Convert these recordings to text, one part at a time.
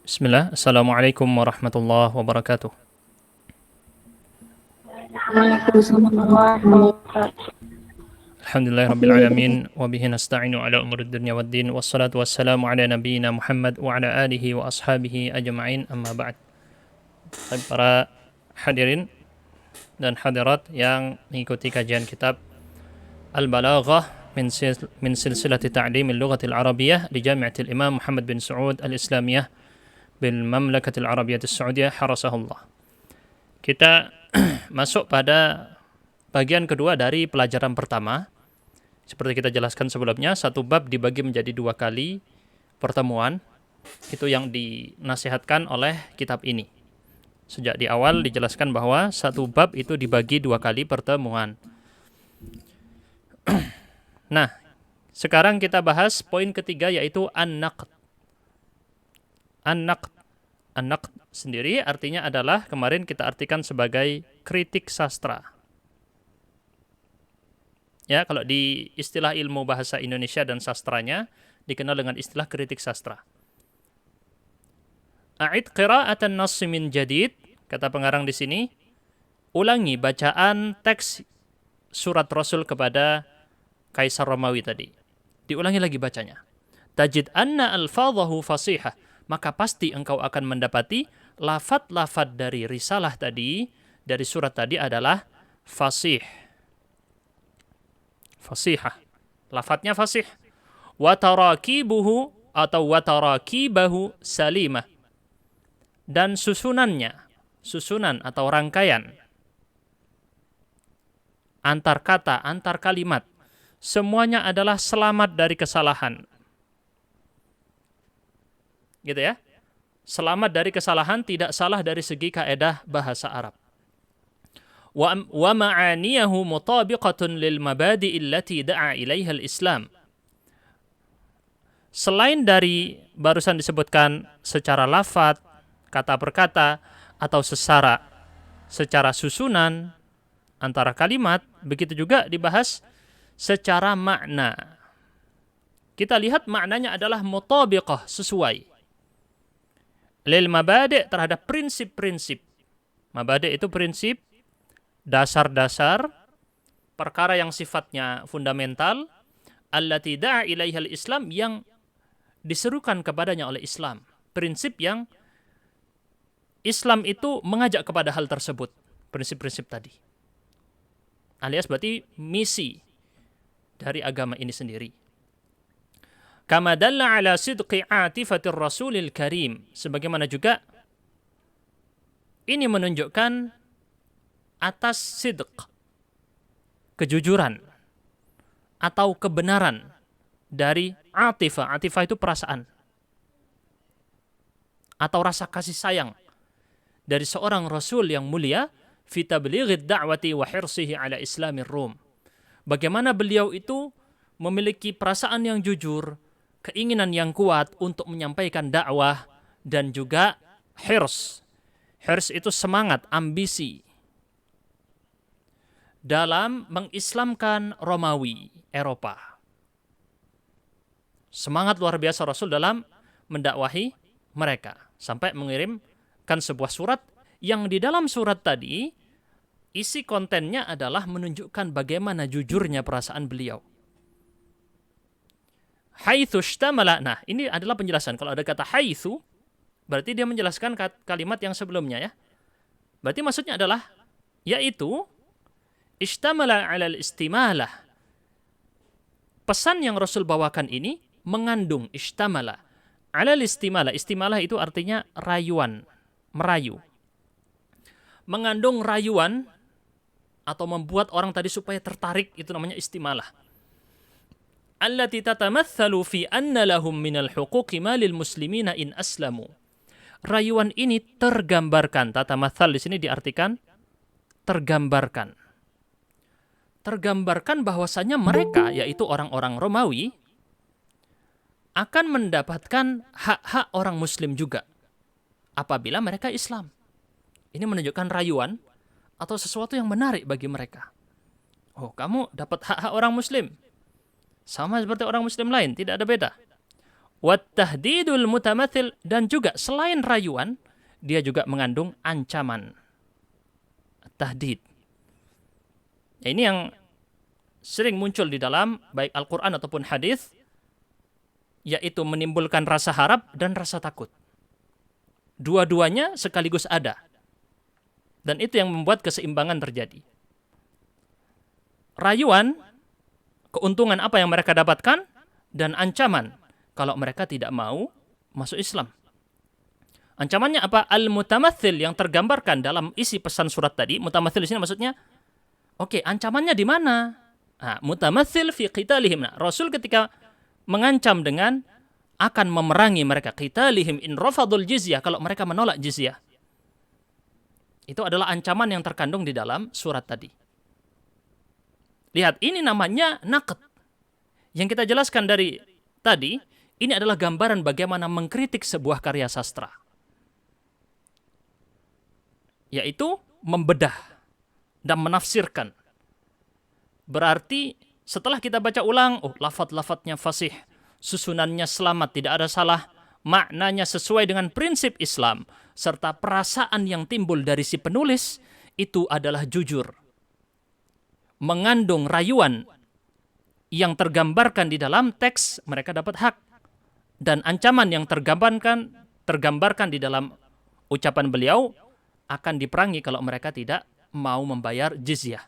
Bismillah, Assalamualaikum warahmatullahi wabarakatuh. Waalaikumsalam warahmatullahi wabarakatuh. Alhamdulillahirrabbilalamin, wabihi nasta'inu ala umurid dunya waddin, wassalatu wassalamu ala nabiyyina Muhammad wa ala alihi wa ashabihi ajma'in, amma ba'd. Baik, para hadirin dan hadirat yang mengikuti kajian kitab Al-Balaghah min silsilati ta'limil lughatil arabiyyah di Jami'atil Imam Muhammad bin Saud Al-Islamiyah bil Mamlakatil Arabiyatis Saudiyah harasahullah. Kita masuk pada bagian kedua dari pelajaran pertama. Seperti kita jelaskan sebelumnya, satu bab dibagi menjadi 2 kali pertemuan. Itu yang dinasihatkan oleh kitab ini. Sejak di awal dijelaskan bahwa satu bab itu dibagi 2 kali pertemuan. Nah, sekarang kita bahas poin ketiga, yaitu an-naqd. An-naqd sendiri artinya adalah, kemarin kita artikan sebagai kritik sastra. Ya, kalau di istilah ilmu bahasa Indonesia dan sastranya dikenal dengan istilah kritik sastra. A'id qira'atan nass min jadid, kata pengarang di sini, ulangi bacaan teks surat Rasul kepada Kaisar Romawi tadi. Diulangi lagi bacanya. Tajid anna alfadhahu fasihah, maka pasti engkau akan mendapati lafaz-lafaz dari risalah tadi, dari surat tadi adalah fasih. Fasihah. Lafadznya fasih. Wa tarakibuhu atau wa tarakibahu salimah. Dan susunannya, susunan atau rangkaian antar kata, antar kalimat, semuanya adalah selamat dari kesalahan. Gitu ya. Selamat dari kesalahan, tidak salah dari segi kaedah bahasa Arab. Wa ma'aniyahu mutabiqatun lil mabadi' allati da'a ilaiha al-Islam. Selain dari barusan disebutkan secara lafaz, kata per kata, atau secara susunan antara kalimat, begitu juga dibahas secara makna. Kita lihat maknanya adalah mutabiqah, sesuai. Lil mabadi' terhadap prinsip-prinsip. Mabadi' itu prinsip, dasar-dasar, perkara yang sifatnya fundamental, allati da'a ilaihal Islam, yang diserukan kepadanya oleh Islam. Prinsip yang Islam itu mengajak kepada hal tersebut. Prinsip-prinsip tadi. Alias berarti misi dari agama ini sendiri. Kama dalla ala sidqi atifatir rasulil karim. Sebagaimana juga ini menunjukkan atas sidq, kejujuran atau kebenaran dari atifah. Atifah itu perasaan atau rasa kasih sayang dari seorang rasul yang mulia, fi tablighid da'wati wa hirsihi ala islamir rum. Bagaimana beliau itu memiliki perasaan yang jujur, keinginan yang kuat untuk menyampaikan dakwah, dan juga hirs. Hirs itu semangat, ambisi dalam mengislamkan Romawi, Eropa. Semangat luar biasa Rasul dalam mendakwahi mereka. Sampai mengirimkan sebuah surat yang di dalam surat tadi, isi kontennya adalah menunjukkan bagaimana jujurnya perasaan beliau. Haitsu ishtamala. Nah, ini adalah penjelasan. Kalau ada kata haitsu, berarti dia menjelaskan kalimat yang sebelumnya ya. Berarti maksudnya adalah, yaitu ishtamala 'alal istimalah. Pesan yang Rasul bawakan ini mengandung ishtamala 'alal istimalah. Istimalah itu artinya rayuan, merayu. Mengandung rayuan atau membuat orang tadi supaya tertarik, itu namanya istimalah. Allati tatamatsalu fi anna lahum minal huquqi ma lil muslimina in aslamu. Rayuan ini tergambarkan, tatamatsal di sini diartikan tergambarkan. Tergambarkan bahwasanya mereka, yaitu orang-orang Romawi, akan mendapatkan hak-hak orang muslim juga apabila mereka Islam. Ini menunjukkan rayuan atau sesuatu yang menarik bagi mereka. Oh, kamu dapat hak-hak orang muslim sama seperti orang muslim lain, tidak ada beda. Wat tahdidul mutamatsil, dan juga selain rayuan, dia juga mengandung ancaman. Tahdid. Ini yang sering muncul di dalam baik Al-Quran ataupun hadis, yaitu menimbulkan rasa harap dan rasa takut. Dua-duanya sekaligus ada. Dan itu yang membuat keseimbangan terjadi. Rayuan, keuntungan apa yang mereka dapatkan, dan ancaman kalau mereka tidak mau masuk Islam. Ancamannya apa? Al-mutamatsil, yang tergambarkan dalam isi pesan surat tadi. Mutamatsil di sini maksudnya, oke, ancamannya di mana? Nah, mutamatsil fi qitalihim. Nah, Rasul ketika mengancam dengan akan memerangi mereka, qitalihim in rafadul jizyah, kalau mereka menolak jizyah. Itu adalah ancaman yang terkandung di dalam surat tadi. Lihat, ini namanya naqd. Yang kita jelaskan dari tadi, ini adalah gambaran bagaimana mengkritik sebuah karya sastra. Yaitu membedah dan menafsirkan. Berarti setelah kita baca ulang, oh, lafaz-lafaznya fasih, susunannya selamat, tidak ada salah, maknanya sesuai dengan prinsip Islam, serta perasaan yang timbul dari si penulis itu adalah jujur, mengandung rayuan yang tergambarkan di dalam teks, mereka dapat hak. Dan ancaman yang tergambarkan di dalam ucapan beliau akan diperangi kalau mereka tidak mau membayar jizyah.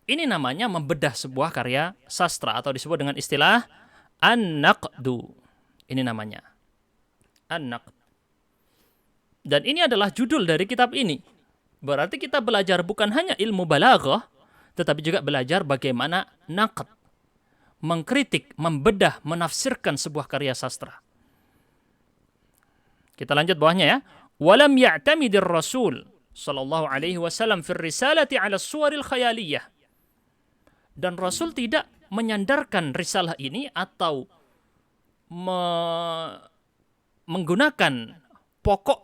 Ini namanya membedah sebuah karya sastra atau disebut dengan istilah an-naqdu. Ini namanya an-naqd. Dan ini adalah judul dari kitab ini. Berarti kita belajar bukan hanya ilmu balaghah, tetapi juga belajar bagaimana naqd, mengkritik, membedah, menafsirkan sebuah karya sastra. Kita lanjut bawahnya ya. Walam ya'tamidir Rasul sallallahu alaihi wasallam fi risalati 'ala as-suwaril khayaliyah. Dan Rasul tidak menyandarkan risalah ini atau menggunakan pokok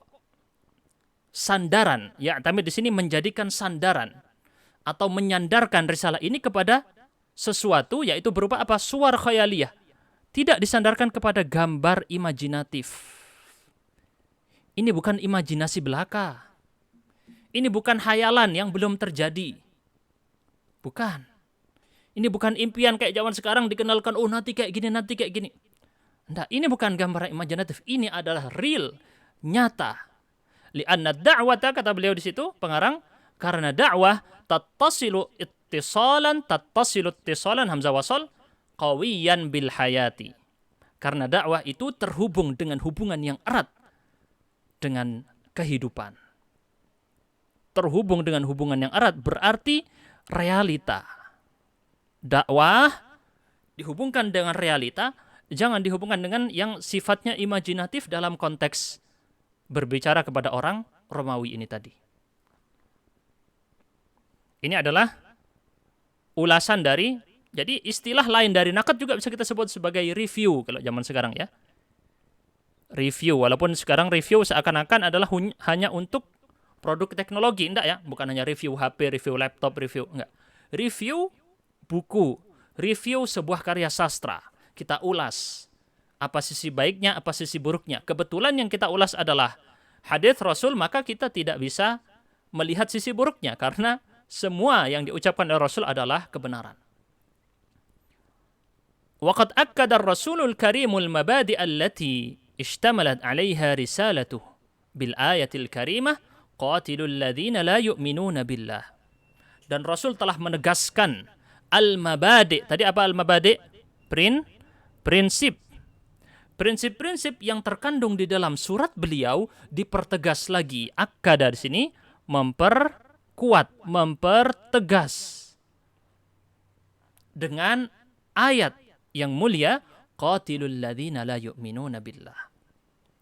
sandaran. Ya'tamid di sini menjadikan sandaran atau menyandarkan risalah ini kepada sesuatu, yaitu berupa apa? Suwar khayaliyah. Tidak disandarkan kepada gambar imajinatif. Ini bukan imajinasi belaka. Ini bukan hayalan yang belum terjadi. Bukan. Ini bukan impian kayak zaman sekarang dikenalkan, oh nanti kayak gini, nanti kayak gini. Enggak, ini bukan gambaran imajinatif. Ini adalah real, nyata. Li'anna da'wata, kata beliau di situ, pengarang, karena dakwah tattasilu ittisalan hamzah wasal qawiyan bil hayati. Karena dakwah itu terhubung dengan hubungan yang erat dengan kehidupan. Terhubung dengan hubungan yang erat berarti realita. Dakwah dihubungkan dengan realita, jangan dihubungkan dengan yang sifatnya imajinatif dalam konteks berbicara kepada orang Romawi ini tadi. Ini adalah ulasan dari, jadi istilah lain dari naqd juga bisa kita sebut sebagai review kalau zaman sekarang ya. Review, walaupun sekarang review seakan-akan adalah hanya untuk produk teknologi, enggak ya, bukan hanya review HP, review laptop, review, enggak. Review buku, review sebuah karya sastra, kita ulas apa sisi baiknya, apa sisi buruknya. Kebetulan yang kita ulas adalah hadits Rasul, maka kita tidak bisa melihat sisi buruknya karena semua yang diucapkan oleh Rasul adalah kebenaran. Waqad akkada ar-Rasulul Karimul mabadi' allati ishtamalat 'alaiha risalatuh bil ayatil karimah qatilul ladzina la yu'minuna billah. Dan Rasul telah menegaskan al-mabadi'. Tadi apa al-mabadi'? Prinsip. Prinsip-prinsip yang terkandung di dalam surat beliau dipertegas lagi. Akkada di sini memperkuat, mempertegas dengan ayat yang mulia, qatilul ladzina la yu'minuna billah.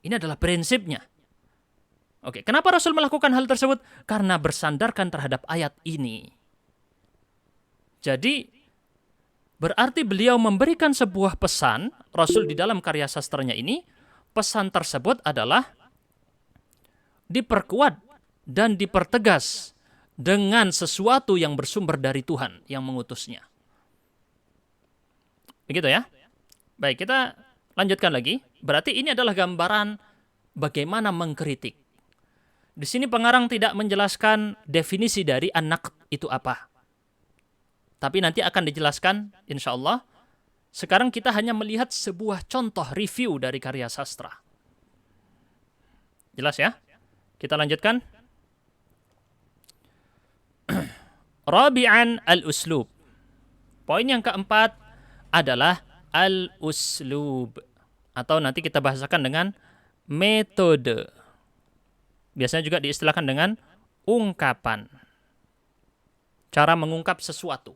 Ini adalah prinsipnya. Oke, kenapa Rasul melakukan hal tersebut? Karena bersandarkan terhadap ayat ini. Jadi, berarti beliau memberikan sebuah pesan, Rasul di dalam karya sastranya ini, pesan tersebut adalah diperkuat dan dipertegas dengan sesuatu yang bersumber dari Tuhan yang mengutusnya. Begitu ya? Baik, kita lanjutkan lagi. Berarti ini adalah gambaran bagaimana mengkritik. Di sini pengarang tidak menjelaskan definisi dari an-naqd itu apa. Tapi nanti akan dijelaskan insya Allah. Sekarang kita hanya melihat sebuah contoh review dari karya sastra. Jelas ya? Kita lanjutkan. Rabi'an al-uslub. Poin yang keempat adalah al-uslub. Atau nanti kita bahasakan dengan metode. Biasanya juga diistilahkan dengan ungkapan. Cara mengungkap sesuatu.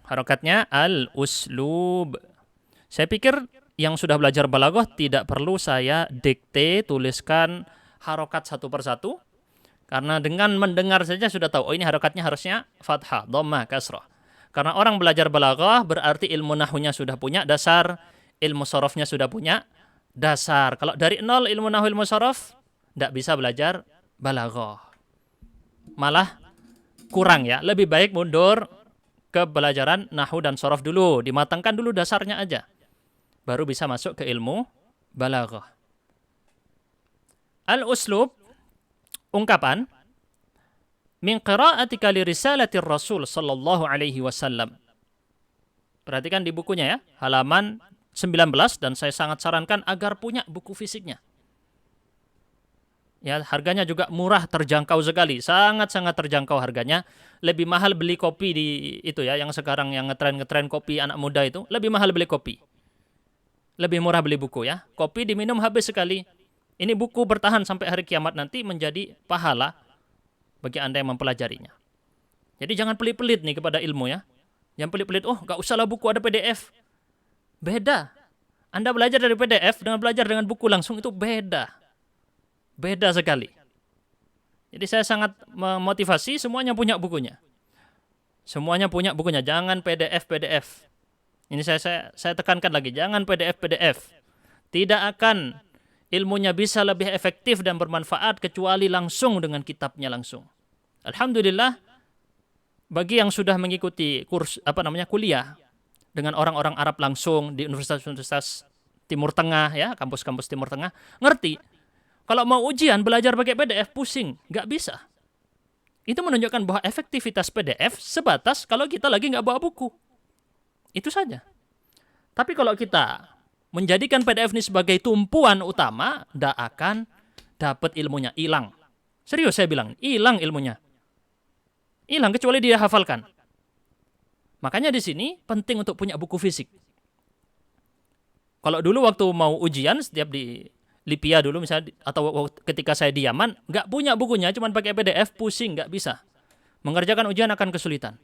Harokatnya al-uslub. Saya pikir yang sudah belajar balaghah tidak perlu saya dikte, tuliskan harokat satu persatu. Karena dengan mendengar saja sudah tahu, oh ini harokatnya harusnya fathah, dhammah, kasrah. Karena orang belajar balaghah berarti ilmu nahwunya sudah punya dasar, ilmu sorofnya sudah punya dasar. Kalau dari nol ilmu nahwu ilmu sorof, tidak bisa belajar balaghah. Malah kurang ya, lebih baik mundur ke pelajaran nahwu dan sorof dulu, dimatangkan dulu dasarnya aja. Baru bisa masuk ke ilmu balaghah. Al-uslub, ungkapan, min qira'atika li risalatir Rasul sallallahu alaihi wasallam. Perhatikan di bukunya ya, halaman 19, dan saya sangat sarankan agar punya buku fisiknya. Ya, harganya juga murah, terjangkau sekali, sangat-sangat terjangkau harganya. Lebih mahal beli kopi di itu ya, yang sekarang yang ngetren kopi anak muda itu, lebih mahal beli kopi. Lebih murah beli buku ya. Kopi diminum habis sekali. Ini buku bertahan sampai hari kiamat nanti menjadi pahala bagi Anda yang mempelajarinya. Jadi jangan pelit-pelit nih kepada ilmu ya. Yang pelit-pelit, oh gak usahlah buku, ada PDF. Beda. Anda belajar dari PDF dengan belajar dengan buku langsung itu beda. Beda sekali. Jadi saya sangat memotivasi semuanya punya bukunya. Semuanya punya bukunya, jangan PDF. Ini saya tekankan lagi, jangan PDF. Tidak akan ilmunya bisa lebih efektif dan bermanfaat kecuali langsung dengan kitabnya langsung. Alhamdulillah bagi yang sudah mengikuti kuliah dengan orang-orang Arab langsung di universitas-universitas Timur Tengah ya, kampus-kampus Timur Tengah, ngerti. Kalau mau ujian belajar pakai PDF pusing, nggak bisa. Itu menunjukkan bahwa efektivitas PDF sebatas kalau kita lagi nggak bawa buku. Itu saja. Tapi kalau kita menjadikan PDF ini sebagai tumpuan utama, nggak akan dapat ilmunya, hilang. Serius saya bilang, hilang ilmunya. Hilang kecuali dia hafalkan. Makanya di sini penting untuk punya buku fisik. Kalau dulu waktu mau ujian, setiap di Lipia dulu misalnya, atau ketika saya di Yaman, nggak punya bukunya, cuma pakai PDF, pusing, nggak bisa. Mengerjakan ujian akan kesulitan.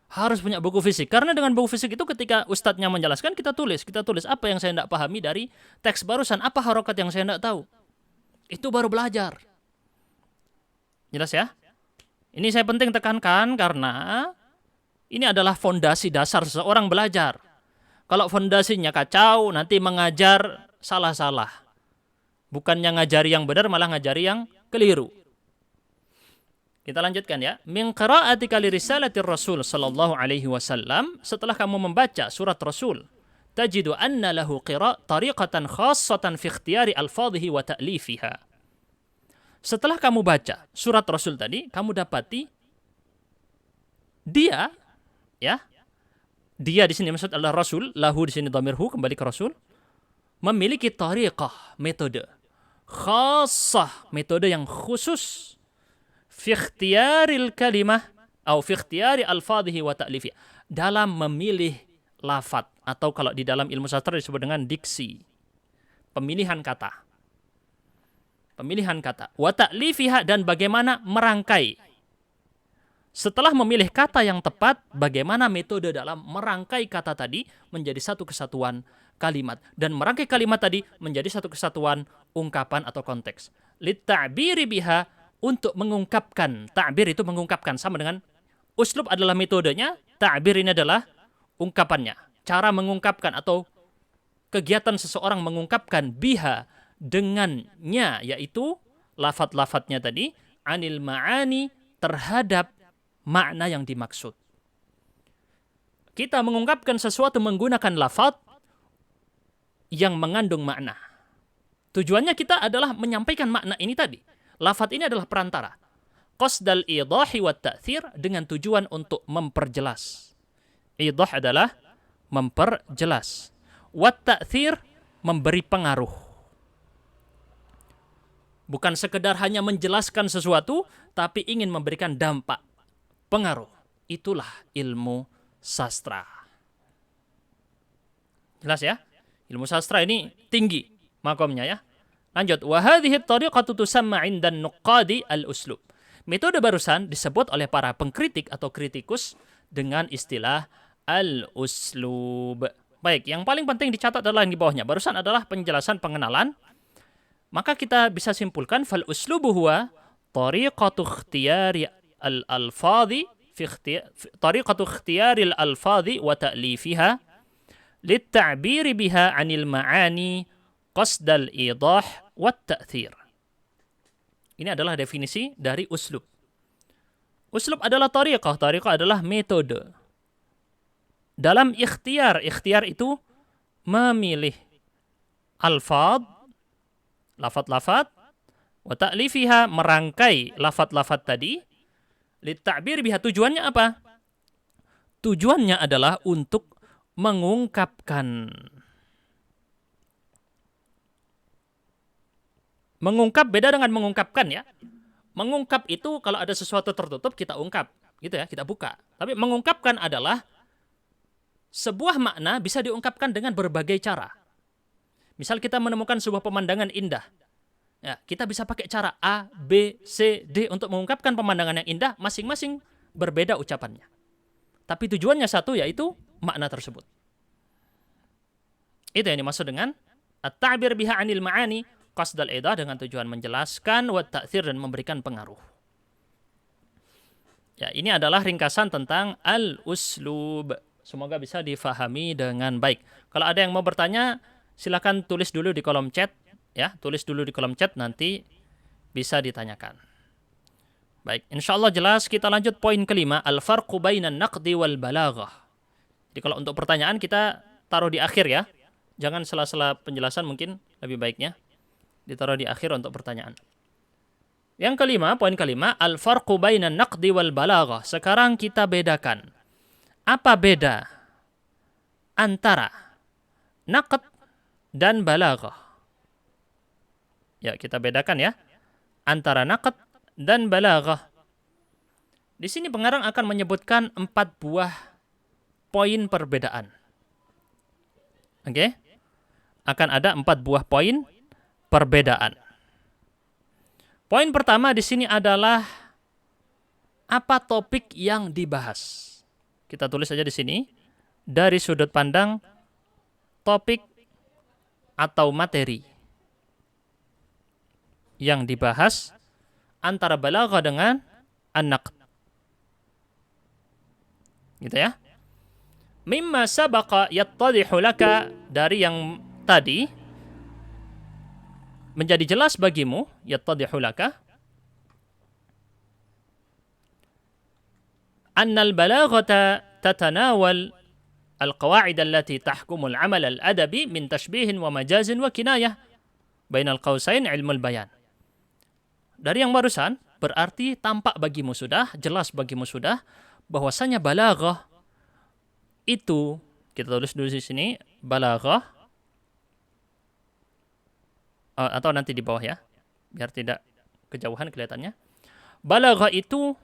Harus punya buku fisik. Karena dengan buku fisik itu ketika ustadznya menjelaskan, kita tulis apa yang saya tidak pahami dari teks barusan, apa harokat yang saya tidak tahu. Itu baru belajar. Jelas ya? Ini saya penting tekankan karena ini adalah fondasi dasar seseorang belajar. Kalau fondasinya kacau, nanti mengajar salah-salah. Bukannya ngajari yang benar, malah ngajari yang keliru. Kita lanjutkan ya. Min qira'atika li risalatir Rasul sallallahu alaihi wasallam, setelah kamu membaca surat Rasul, tajidu anna lahu tariqatan khassatan fi ikhtiyari alfadhihi wa ta'lifiha. Setelah kamu baca surat Rasul tadi, kamu dapati dia di sini maksud adalah Rasul, lahu di sini dhamirhu kembali ke Rasul, memiliki tariqah, metode khassah, metode yang khusus fi ikhtiyaril kalimah atau fi ikhtiyari alfadhihi wa ta'lifi, dalam memilih lafaz, atau kalau di dalam ilmu sastra disebut dengan diksi, pemilihan kata wa ta'lifiha, dan bagaimana merangkai. Setelah memilih kata yang tepat, bagaimana metode dalam merangkai kata tadi menjadi satu kesatuan kalimat, dan merangkai kalimat tadi menjadi satu kesatuan ungkapan atau konteks. Litta'biri biha, untuk mengungkapkan. Ta'bir itu mengungkapkan, sama dengan uslub adalah metodenya, ta'bir ini adalah ungkapannya, cara mengungkapkan atau kegiatan seseorang mengungkapkan biha, dengannya, yaitu lafadz-lafadznya tadi, anil ma'ani, terhadap makna yang dimaksud. Kita mengungkapkan sesuatu menggunakan lafadz yang mengandung makna. Tujuannya kita adalah menyampaikan makna ini tadi. Lafadz ini adalah perantara. Qasdal idahi wa ta'thir, dengan tujuan untuk memperjelas. Idah adalah memperjelas. Wa ta'thir, memberi pengaruh. Bukan sekedar hanya menjelaskan sesuatu, tapi ingin memberikan dampak, pengaruh. Itulah ilmu sastra. Jelas ya? Ilmu sastra ini tinggi makomnya ya. Lanjut. Wa hadhihi at-tariqatu tusamma 'inda an-nuqadi al-uslub. Metode barusan disebut oleh para pengkritik atau kritikus dengan istilah al-uslub. Baik, yang paling penting dicatat adalah yang di bawahnya. Barusan adalah penjelasan pengenalan. Maka kita bisa simpulkan fal uslubu huwa tariqatu ikhtiyari al-alfadhi tariqatu ikhtiyari al-alfadhi wa ta'lifiha lit-ta'biri biha 'anil ma'ani qasdal idah wa ta'thir. Ini adalah definisi dari uslub. Uslub adalah tariqah. Tariqah adalah metode. Dalam ikhtiar. Ikhtiar itu memilih alfad, lafad-lafad, wa ta'lifiha, merangkai lafad-lafad tadi, litta'bir biha. Tujuannya apa? Tujuannya adalah untuk mengungkapkan. Mengungkap beda dengan mengungkapkan ya. Mengungkap itu kalau ada sesuatu tertutup kita ungkap, gitu ya, kita buka. Tapi mengungkapkan adalah sebuah makna bisa diungkapkan dengan berbagai cara. Misal kita menemukan sebuah pemandangan indah. Ya, kita bisa pakai cara A, B, C, D untuk mengungkapkan pemandangan yang indah, masing-masing berbeda ucapannya. Tapi tujuannya satu, yaitu makna tersebut. Itu yang dimaksud dengan at-ta'bir biha 'anil ma'ani qasdal idah, dengan tujuan menjelaskan, wa ta'thir, dan memberikan pengaruh. Ya, ini adalah ringkasan tentang al-uslub. Semoga bisa difahami dengan baik. Kalau ada yang mau bertanya, silakan tulis dulu di kolom chat. Ya, tulis dulu di kolom chat, nanti bisa ditanyakan. Baik, insyaallah jelas. Kita lanjut poin kelima, al-farqu bainan naqdi wal balaghah. Jadi kalau untuk pertanyaan kita taruh di akhir ya. Jangan sela-sela penjelasan, mungkin lebih baiknya ditaruh di akhir untuk pertanyaan. Yang kelima, poin kelima, al-farqu bainan naqdi wal balaghah. Sekarang kita bedakan. Apa beda antara naqd dan balaghah? Ya, kita bedakan ya. Antara naqd dan balaghah. Di sini pengarang akan menyebutkan 4 buah poin perbedaan. Oke? Akan ada 4 buah poin perbedaan. Poin pertama di sini adalah apa topik yang dibahas. Kita tulis saja di sini dari sudut pandang topik atau materi yang dibahas antara balaghah dengan an-naqd. Gitu ya. Mimma sabaqa yattadihu laka, dari yang tadi menjadi jelas bagimu, yattadihu laka, annal balaghata tatanawal al-qawa'id allati tahkumu al-amal al-adabi min tashbihin wa majazin wa kinayah bainal qausain ilmul bayan. Dari yang barusan berarti tampak bagimu sudah, jelas bagimu sudah bahwasanya balaghah itu, kita tulis dulu di sini, balaghah atau nanti di bawah ya, biar tidak kejauhan kelihatannya. Balaghah itu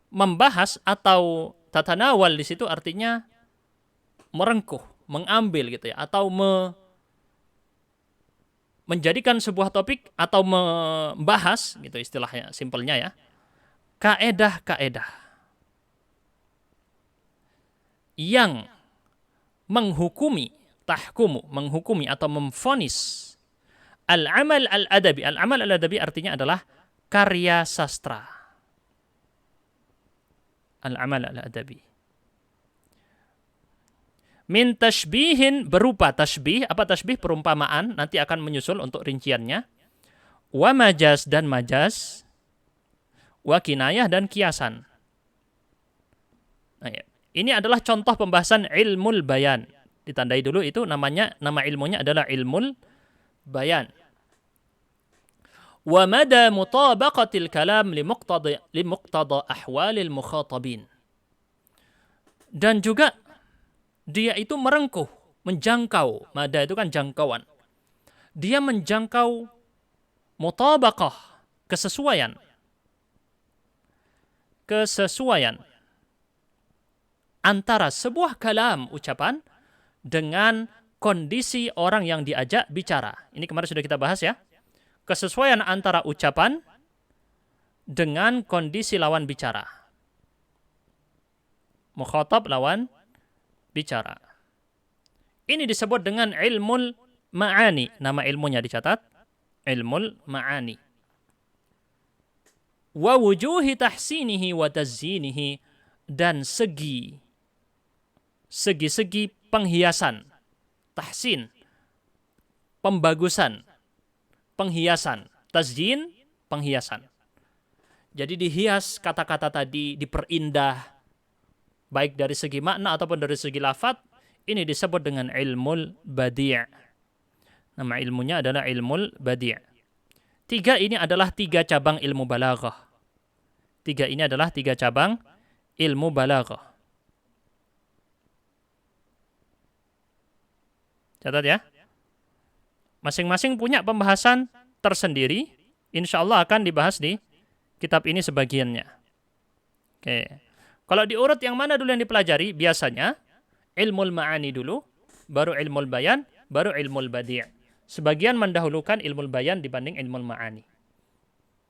membahas atau tatanawal di situ artinya merengkuh, mengambil gitu ya, atau menjadikan sebuah topik atau membahas gitu istilahnya, simpelnya ya, kaedah-kaedah yang menghukumi, tahkumu, menghukumi atau memvonis al-amal al-adabi. Al-amal al-adabi artinya adalah karya sastra. Al-amal al-adabi. Min tashbihin, berupa tashbih. Apa tashbih? Perumpamaan. Nanti akan menyusul untuk rinciannya. Wa majaz, dan majaz. Wa kinayah, dan kiasan. Nah, ya. Ini adalah contoh pembahasan ilmul bayan. Ditandai dulu itu nama ilmunya adalah ilmul bayan. Wa mada mutabaqatil kalam limuqtada ahwalil mukhatabin. Dan juga dia itu merengkuh, menjangkau. Mada itu kan jangkauan. Dia menjangkau mutabaqah, kesesuaian antara sebuah kalam, ucapan, dengan kondisi orang yang diajak bicara. Ini kemarin sudah kita bahas ya. Kesesuaian antara ucapan dengan kondisi lawan bicara. Mukhatab lawan bicara. Ini disebut dengan ilmul ma'ani. Nama ilmunya dicatat. Ilmul ma'ani. Wa wujuhi tahsinihi wa tazzinihi. Dan segi penghiasan. Tahsin. Pembagusan. Penghiasan. Tazyin, penghiasan. Jadi dihias kata-kata tadi, diperindah. Baik dari segi makna ataupun dari segi lafaz. Ini disebut dengan ilmul badi'. Nama ilmunya adalah ilmul badi'. 3 ini adalah 3 cabang ilmu balaghah. 3 ini adalah 3 cabang ilmu balaghah. Catat ya. Masing-masing punya pembahasan tersendiri. Insya Allah akan dibahas di kitab ini sebagiannya. Oke. Kalau diurut yang mana dulu yang dipelajari? Biasanya ilmul ma'ani dulu, baru ilmul bayan, baru ilmul badi'. Sebagian mendahulukan ilmul bayan dibanding ilmul ma'ani.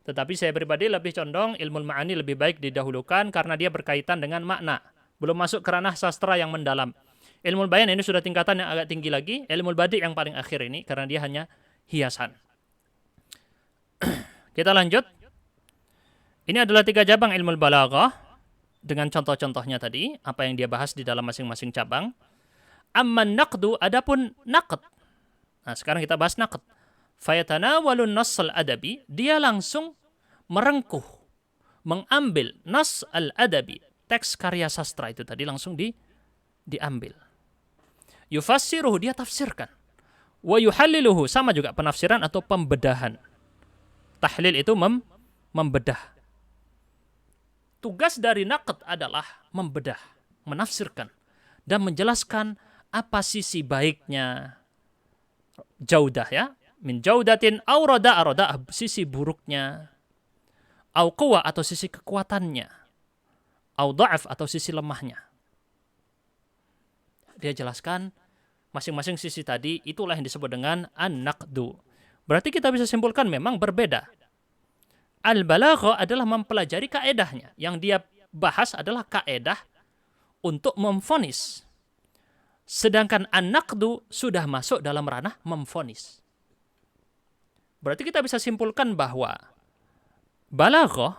Tetapi saya pribadi lebih condong ilmul ma'ani lebih baik didahulukan karena dia berkaitan dengan makna. Belum masuk ke ranah sastra yang mendalam. Ilmul bayan ini sudah tingkatan yang agak tinggi lagi. Ilmul badi' yang paling akhir ini karena dia hanya hiasan. Kita lanjut. Ini adalah 3 cabang ilmu balaghah dengan contoh-contohnya tadi, apa yang dia bahas di dalam masing-masing cabang. Amman naqdu, adapun naqd. Nah, sekarang kita bahas naqd. Fayatanawalun nass al-adabi, dia langsung merengkuh, mengambil nass al-adabi, teks karya sastra itu tadi langsung diambil. Yufassiruhu, dia tafsirkan. Wa yuhalliluhu, sama juga penafsiran atau pembedahan. Tahlil itu membedah. Tugas dari naqd adalah membedah, menafsirkan, dan menjelaskan apa sisi baiknya jaudah ya. Min jaudatin au rada, sisi buruknya. Au quwa, atau sisi kekuatannya. Au da'af, atau sisi lemahnya. Dia jelaskan masing-masing sisi tadi, itulah yang disebut dengan an-naqdu. Berarti kita bisa simpulkan memang berbeda. Al-balaghah adalah mempelajari kaedahnya. Yang dia bahas adalah kaedah untuk memvonis. Sedangkan an-naqdu sudah masuk dalam ranah memvonis. Berarti kita bisa simpulkan bahwa balaghah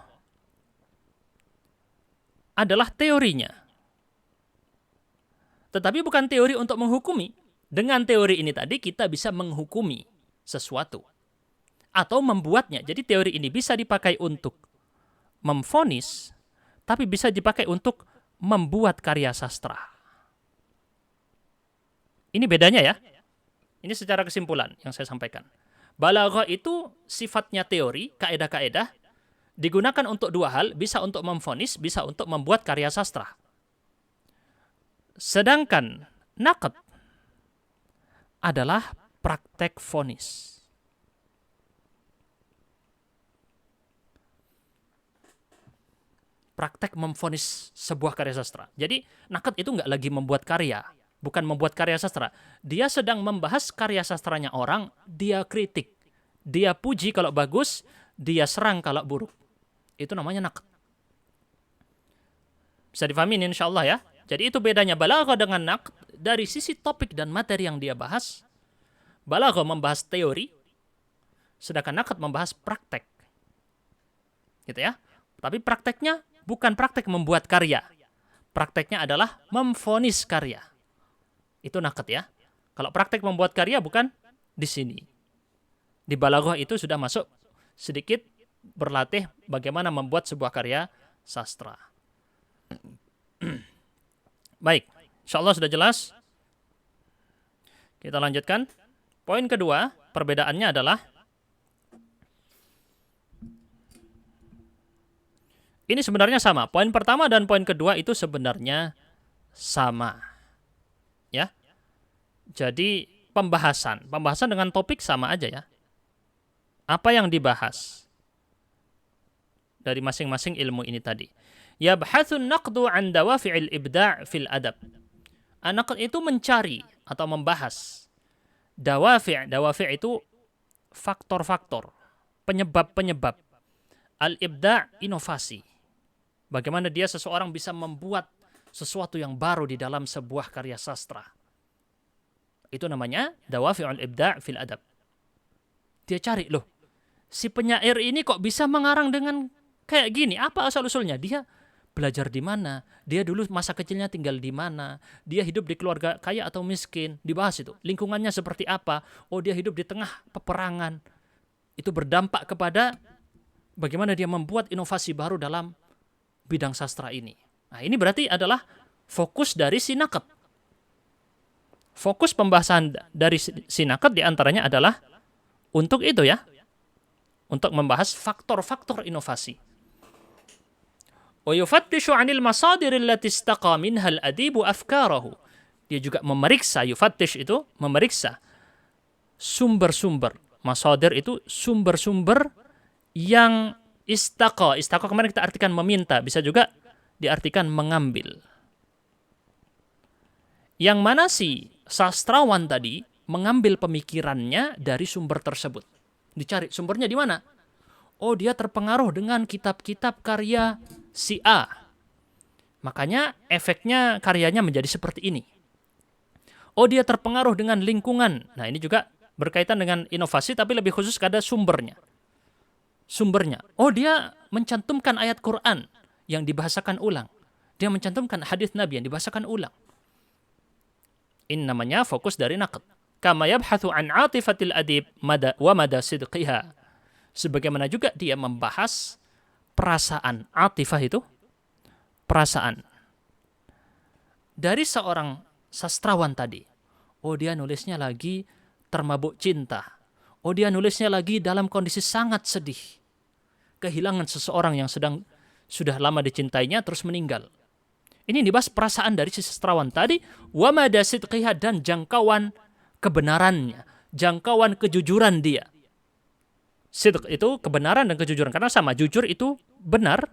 adalah teorinya. Tetapi bukan teori untuk menghukumi. Dengan teori ini tadi kita bisa menghukumi sesuatu. Atau membuatnya. Jadi teori ini bisa dipakai untuk memvonis, tapi bisa dipakai untuk membuat karya sastra. Ini bedanya ya. Ini secara kesimpulan yang saya sampaikan. Balaghah itu sifatnya teori, kaedah-kaedah, digunakan untuk 2 hal, bisa untuk memvonis, bisa untuk membuat karya sastra. Sedangkan naqd adalah praktek vonis. Praktek memvonis sebuah karya sastra. Jadi naqd itu nggak lagi membuat karya, bukan membuat karya sastra. Dia sedang membahas karya sastranya orang, dia kritik, dia puji kalau bagus, dia serang kalau buruk. Itu namanya naqd. Bisa difahami insya Allah ya. Jadi itu bedanya balaghah dengan naqd dari sisi topik dan materi yang dia bahas. Balaghah membahas teori, sedangkan naqd membahas praktek. Gitu ya. Tapi prakteknya bukan praktek membuat karya. Prakteknya adalah memvonis karya. Itu naqd ya. Kalau praktek membuat karya bukan di sini. Di balaghah itu sudah masuk sedikit berlatih bagaimana membuat sebuah karya sastra. Baik, insyaallah sudah jelas. Kita lanjutkan. Poin kedua, perbedaannya adalah ini sebenarnya sama. Poin pertama dan poin kedua itu sebenarnya sama. Ya. Jadi pembahasan dengan topik sama aja ya. Apa yang dibahas dari masing-masing ilmu ini tadi? Yabhathun naqdu an dawafi'il ibda' fil adab. An-naqd itu mencari atau membahas dawafi'. Dawafi' itu faktor-faktor, penyebab-penyebab. Al-ibda' inovasi. Bagaimana dia seseorang bisa membuat sesuatu yang baru di dalam sebuah karya sastra. Itu namanya dawafi'ul ibda' fil adab. Dia cari, loh, si penyair ini kok bisa mengarang dengan kayak gini? Apa asal-usulnya? Dia belajar di mana? Dia dulu masa kecilnya tinggal di mana? Dia hidup di keluarga kaya atau miskin? Dibahas itu. Lingkungannya seperti apa? Oh, dia hidup di tengah peperangan. Itu berdampak kepada bagaimana dia membuat inovasi baru dalam bidang sastra ini. Nah, ini berarti adalah fokus dari si naqd. Fokus pembahasan dari si naqd diantaranya adalah untuk itu ya, untuk membahas faktor-faktor inovasi. Wa yufattishu 'anil masadir allati istaqa minha al-adibu afkarahu. Dia juga memeriksa, yufattish itu memeriksa sumber-sumber. Masadir itu sumber-sumber yang istaqa kemarin kita artikan meminta, bisa juga diartikan mengambil. Yang mana si sastrawan tadi mengambil pemikirannya dari sumber tersebut. Dicari sumbernya di mana? Oh, dia terpengaruh dengan kitab-kitab karya si A. Makanya efeknya karyanya menjadi seperti ini. Oh, dia terpengaruh dengan lingkungan. Nah, ini juga berkaitan dengan inovasi tapi lebih khusus pada sumbernya. Oh, dia mencantumkan ayat Quran yang dibahasakan ulang. Dia mencantumkan hadis Nabi yang dibahasakan ulang. Ini namanya fokus dari naqd. Kama yabhathu an 'atifatil adib wa mada sidqiha. Sebagaimana juga dia membahas perasaan. Atifah itu perasaan. Dari seorang sastrawan tadi. Oh, dia nulisnya lagi termabuk cinta. Oh, dia nulisnya lagi dalam kondisi sangat sedih. Kehilangan seseorang yang sudah lama dicintainya terus meninggal. Ini dibahas perasaan dari si sastrawan tadi, wa mada sidqiha, dan jangkauan kebenarannya, jangkauan kejujuran dia. Sidq itu kebenaran dan kejujuran, karena sama, jujur itu benar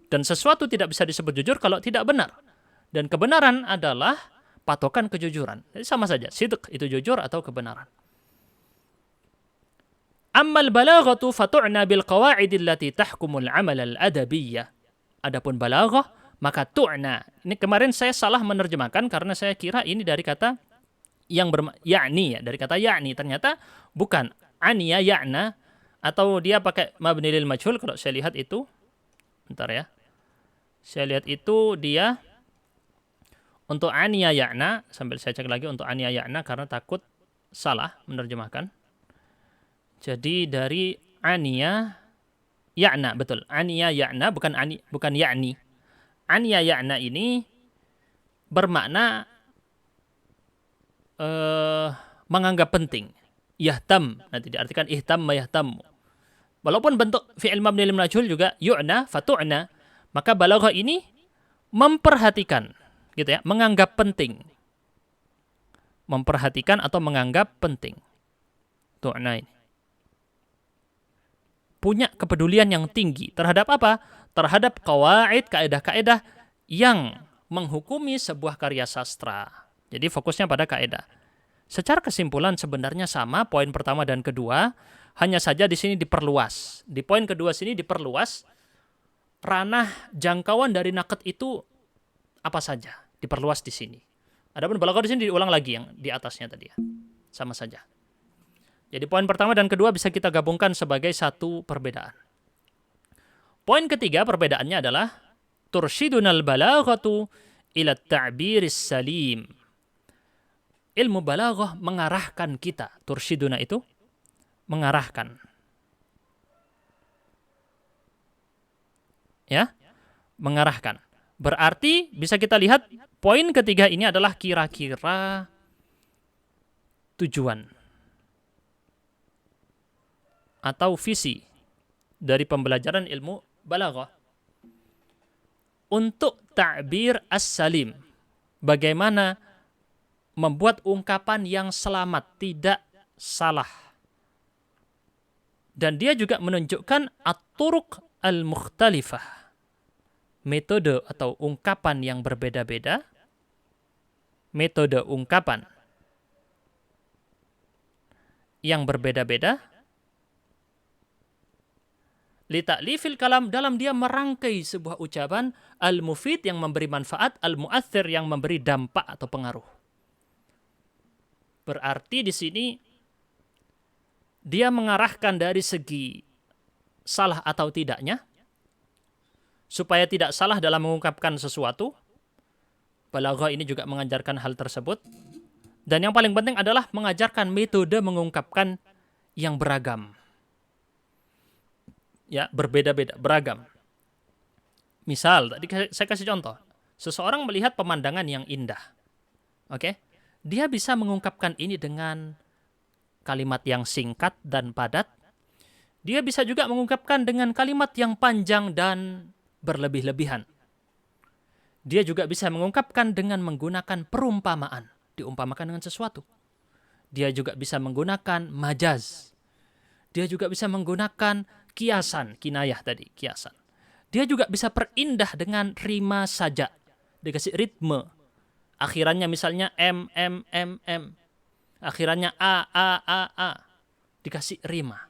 dan sesuatu tidak bisa disebut jujur kalau tidak benar. Dan kebenaran adalah patokan kejujuran. Jadi sama saja, sidq itu jujur atau kebenaran. Ammal balaghatu fatu'na bil qawa'id allati tahkumul 'amal al-adabiyyah. Adapun balaghah maka tu'na. Ini kemarin saya salah menerjemahkan karena saya kira ini dari kata yang ya'ni ya, dari kata ya'ni, ternyata bukan aniya ya'na, atau dia pakai mabni lil majhul. Kalau saya lihat itu, bentar ya. Saya lihat itu dia untuk aniya ya'na, sambil saya cek lagi untuk aniya ya'na karena takut salah menerjemahkan. Jadi dari aniya ya'na, betul. Aniya ya'na bukan ya'ni. Aniya ya'na ini bermakna menganggap penting. Yahtam, nanti diartikan ihtamma yahtammu. Walaupun bentuk fi'il mabni lil majhul juga yu'na fatu'na, maka balaghah ini memperhatikan, gitu ya, menganggap penting. Memperhatikan atau menganggap penting. Tu'na ini. Punya kepedulian yang tinggi terhadap apa? Terhadap qawaid, kaidah-kaidah yang menghukumi sebuah karya sastra. Jadi fokusnya pada kaidah. Secara kesimpulan sebenarnya sama poin pertama dan kedua, hanya saja di sini diperluas. Di poin kedua sini diperluas ranah jangkauan dari naqd itu apa saja, diperluas di sini. Adapun balaghah di sini diulang lagi yang di atasnya tadi ya. Sama saja. Jadi poin pertama dan kedua bisa kita gabungkan sebagai satu perbedaan. Poin ketiga perbedaannya adalah tursyidunal balaghatu ila ta'biris salim. Ilmu balaghah mengarahkan kita. Tursyiduna itu mengarahkan. Ya, mengarahkan. Berarti bisa kita lihat poin ketiga ini adalah kira-kira tujuan atau visi dari pembelajaran ilmu balaghah untuk ta'bir as-salim. Bagaimana membuat ungkapan yang selamat, tidak salah. Dan dia juga menunjukkan at-turuq al-mukhtalifah, metode atau ungkapan yang berbeda-beda, metode ungkapan yang berbeda-beda, li ta'lifil kalam, dalam dia merangkai sebuah ucapan, al-mufid yang memberi manfaat, al-mu'athir yang memberi dampak atau pengaruh. Berarti di sini dia mengarahkan dari segi salah atau tidaknya, supaya tidak salah dalam mengungkapkan sesuatu. Balaghah ini juga mengajarkan hal tersebut. Dan yang paling penting adalah mengajarkan metode mengungkapkan yang beragam. Ya, berbeda-beda, beragam. Misal, tadi saya kasih contoh. Seseorang melihat pemandangan yang indah. Oke? Dia bisa mengungkapkan ini dengan kalimat yang singkat dan padat. Dia bisa juga mengungkapkan dengan kalimat yang panjang dan berlebih-lebihan. Dia juga bisa mengungkapkan dengan menggunakan perumpamaan. Diumpamakan dengan sesuatu. Dia juga bisa menggunakan majaz. Dia juga bisa menggunakan kiasan, kinayah tadi, kiasan. Dia juga bisa perindah dengan rima saja. Dikasih ritme. Akhirannya misalnya M, M, M, M. Akhirannya A, A, A, A. Dikasih rima.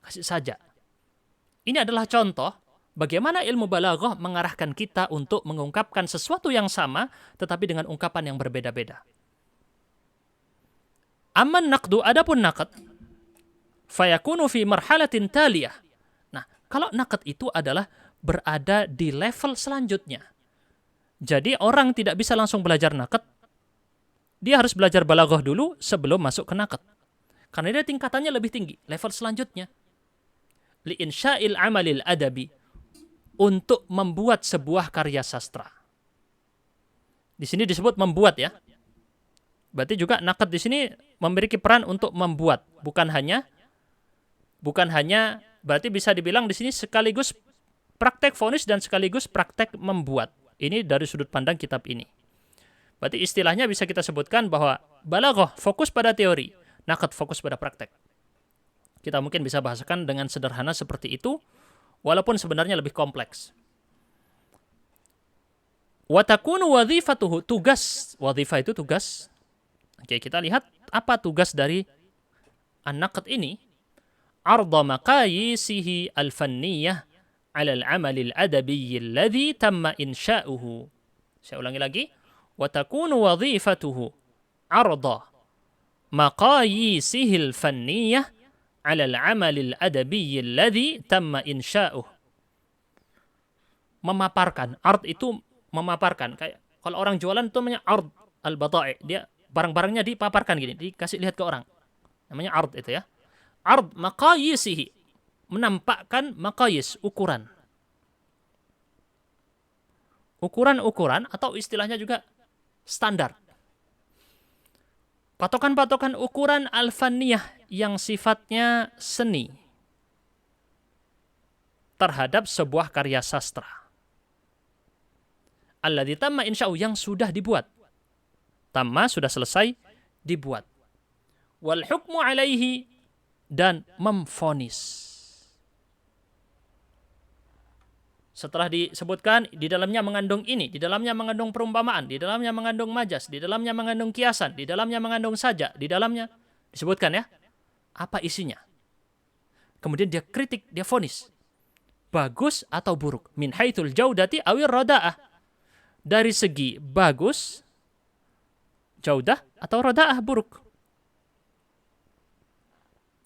Kasih saja. Ini adalah contoh bagaimana ilmu balaghah mengarahkan kita untuk mengungkapkan sesuatu yang sama, tetapi dengan ungkapan yang berbeda-beda. Amman naqdu, adapun naqd, fayakunu fi marhalatin taliyah. Nah, kalau naqd itu adalah berada di level selanjutnya. Jadi orang tidak bisa langsung belajar naqd. Dia harus belajar balaghah dulu sebelum masuk ke naqd. Karena dia tingkatannya lebih tinggi, level selanjutnya. Li'insya'il amalil adabi, untuk membuat sebuah karya sastra. Di sini disebut membuat ya. Berarti juga naqd di sini memiliki peran untuk membuat, bukan hanya berarti bisa dibilang di sini sekaligus praktek vonis dan sekaligus praktek membuat. Ini dari sudut pandang kitab ini. Berarti istilahnya bisa kita sebutkan bahwa balaghah fokus pada teori, naqd fokus pada praktek. Kita mungkin bisa bahasakan dengan sederhana seperti itu, walaupun sebenarnya lebih kompleks. Wa takunu wadhifatuhu, tugas. Wadhifah itu tugas. Oke, kita lihat apa tugas dari an-naqd ini. Arda maqayisihi al-fanniyah 'ala al-'amal al-adabi alladhi tamma insha'uhu. Saya ulangi lagi. Wa takunu wadhifatuhu arda maqayisihi al-fanniyah 'ala al-'amal al-adabi alladhi tamma insha'uhu. Memaparkan. Ard itu memaparkan. Kayak kalau orang jualan itu namanya ard al-bada'i. Dia barang-barangnya dipaparkan gini, dikasih lihat ke orang. Namanya ard itu ya. Ard maqayisihi, menampakkan maqayis, ukuran. Ukuran-ukuran atau istilahnya juga standar. Patokan-patokan ukuran al-fanniyah yang sifatnya seni terhadap sebuah karya sastra. Alladzi tamma insya'u, yang sudah dibuat. Tamma sudah selesai dibuat. Wal hukmu alaihi, dan memvonis. Setelah disebutkan di dalamnya mengandung ini, di dalamnya mengandung perumpamaan, di dalamnya mengandung majas, di dalamnya mengandung kiasan, di dalamnya mengandung saja, di dalamnya disebutkan ya, apa isinya. Kemudian dia kritik, dia vonis. Bagus atau buruk. Min haitsul jaudati awir rada'ah. Dari segi bagus, jaudah atau rada'ah, buruk.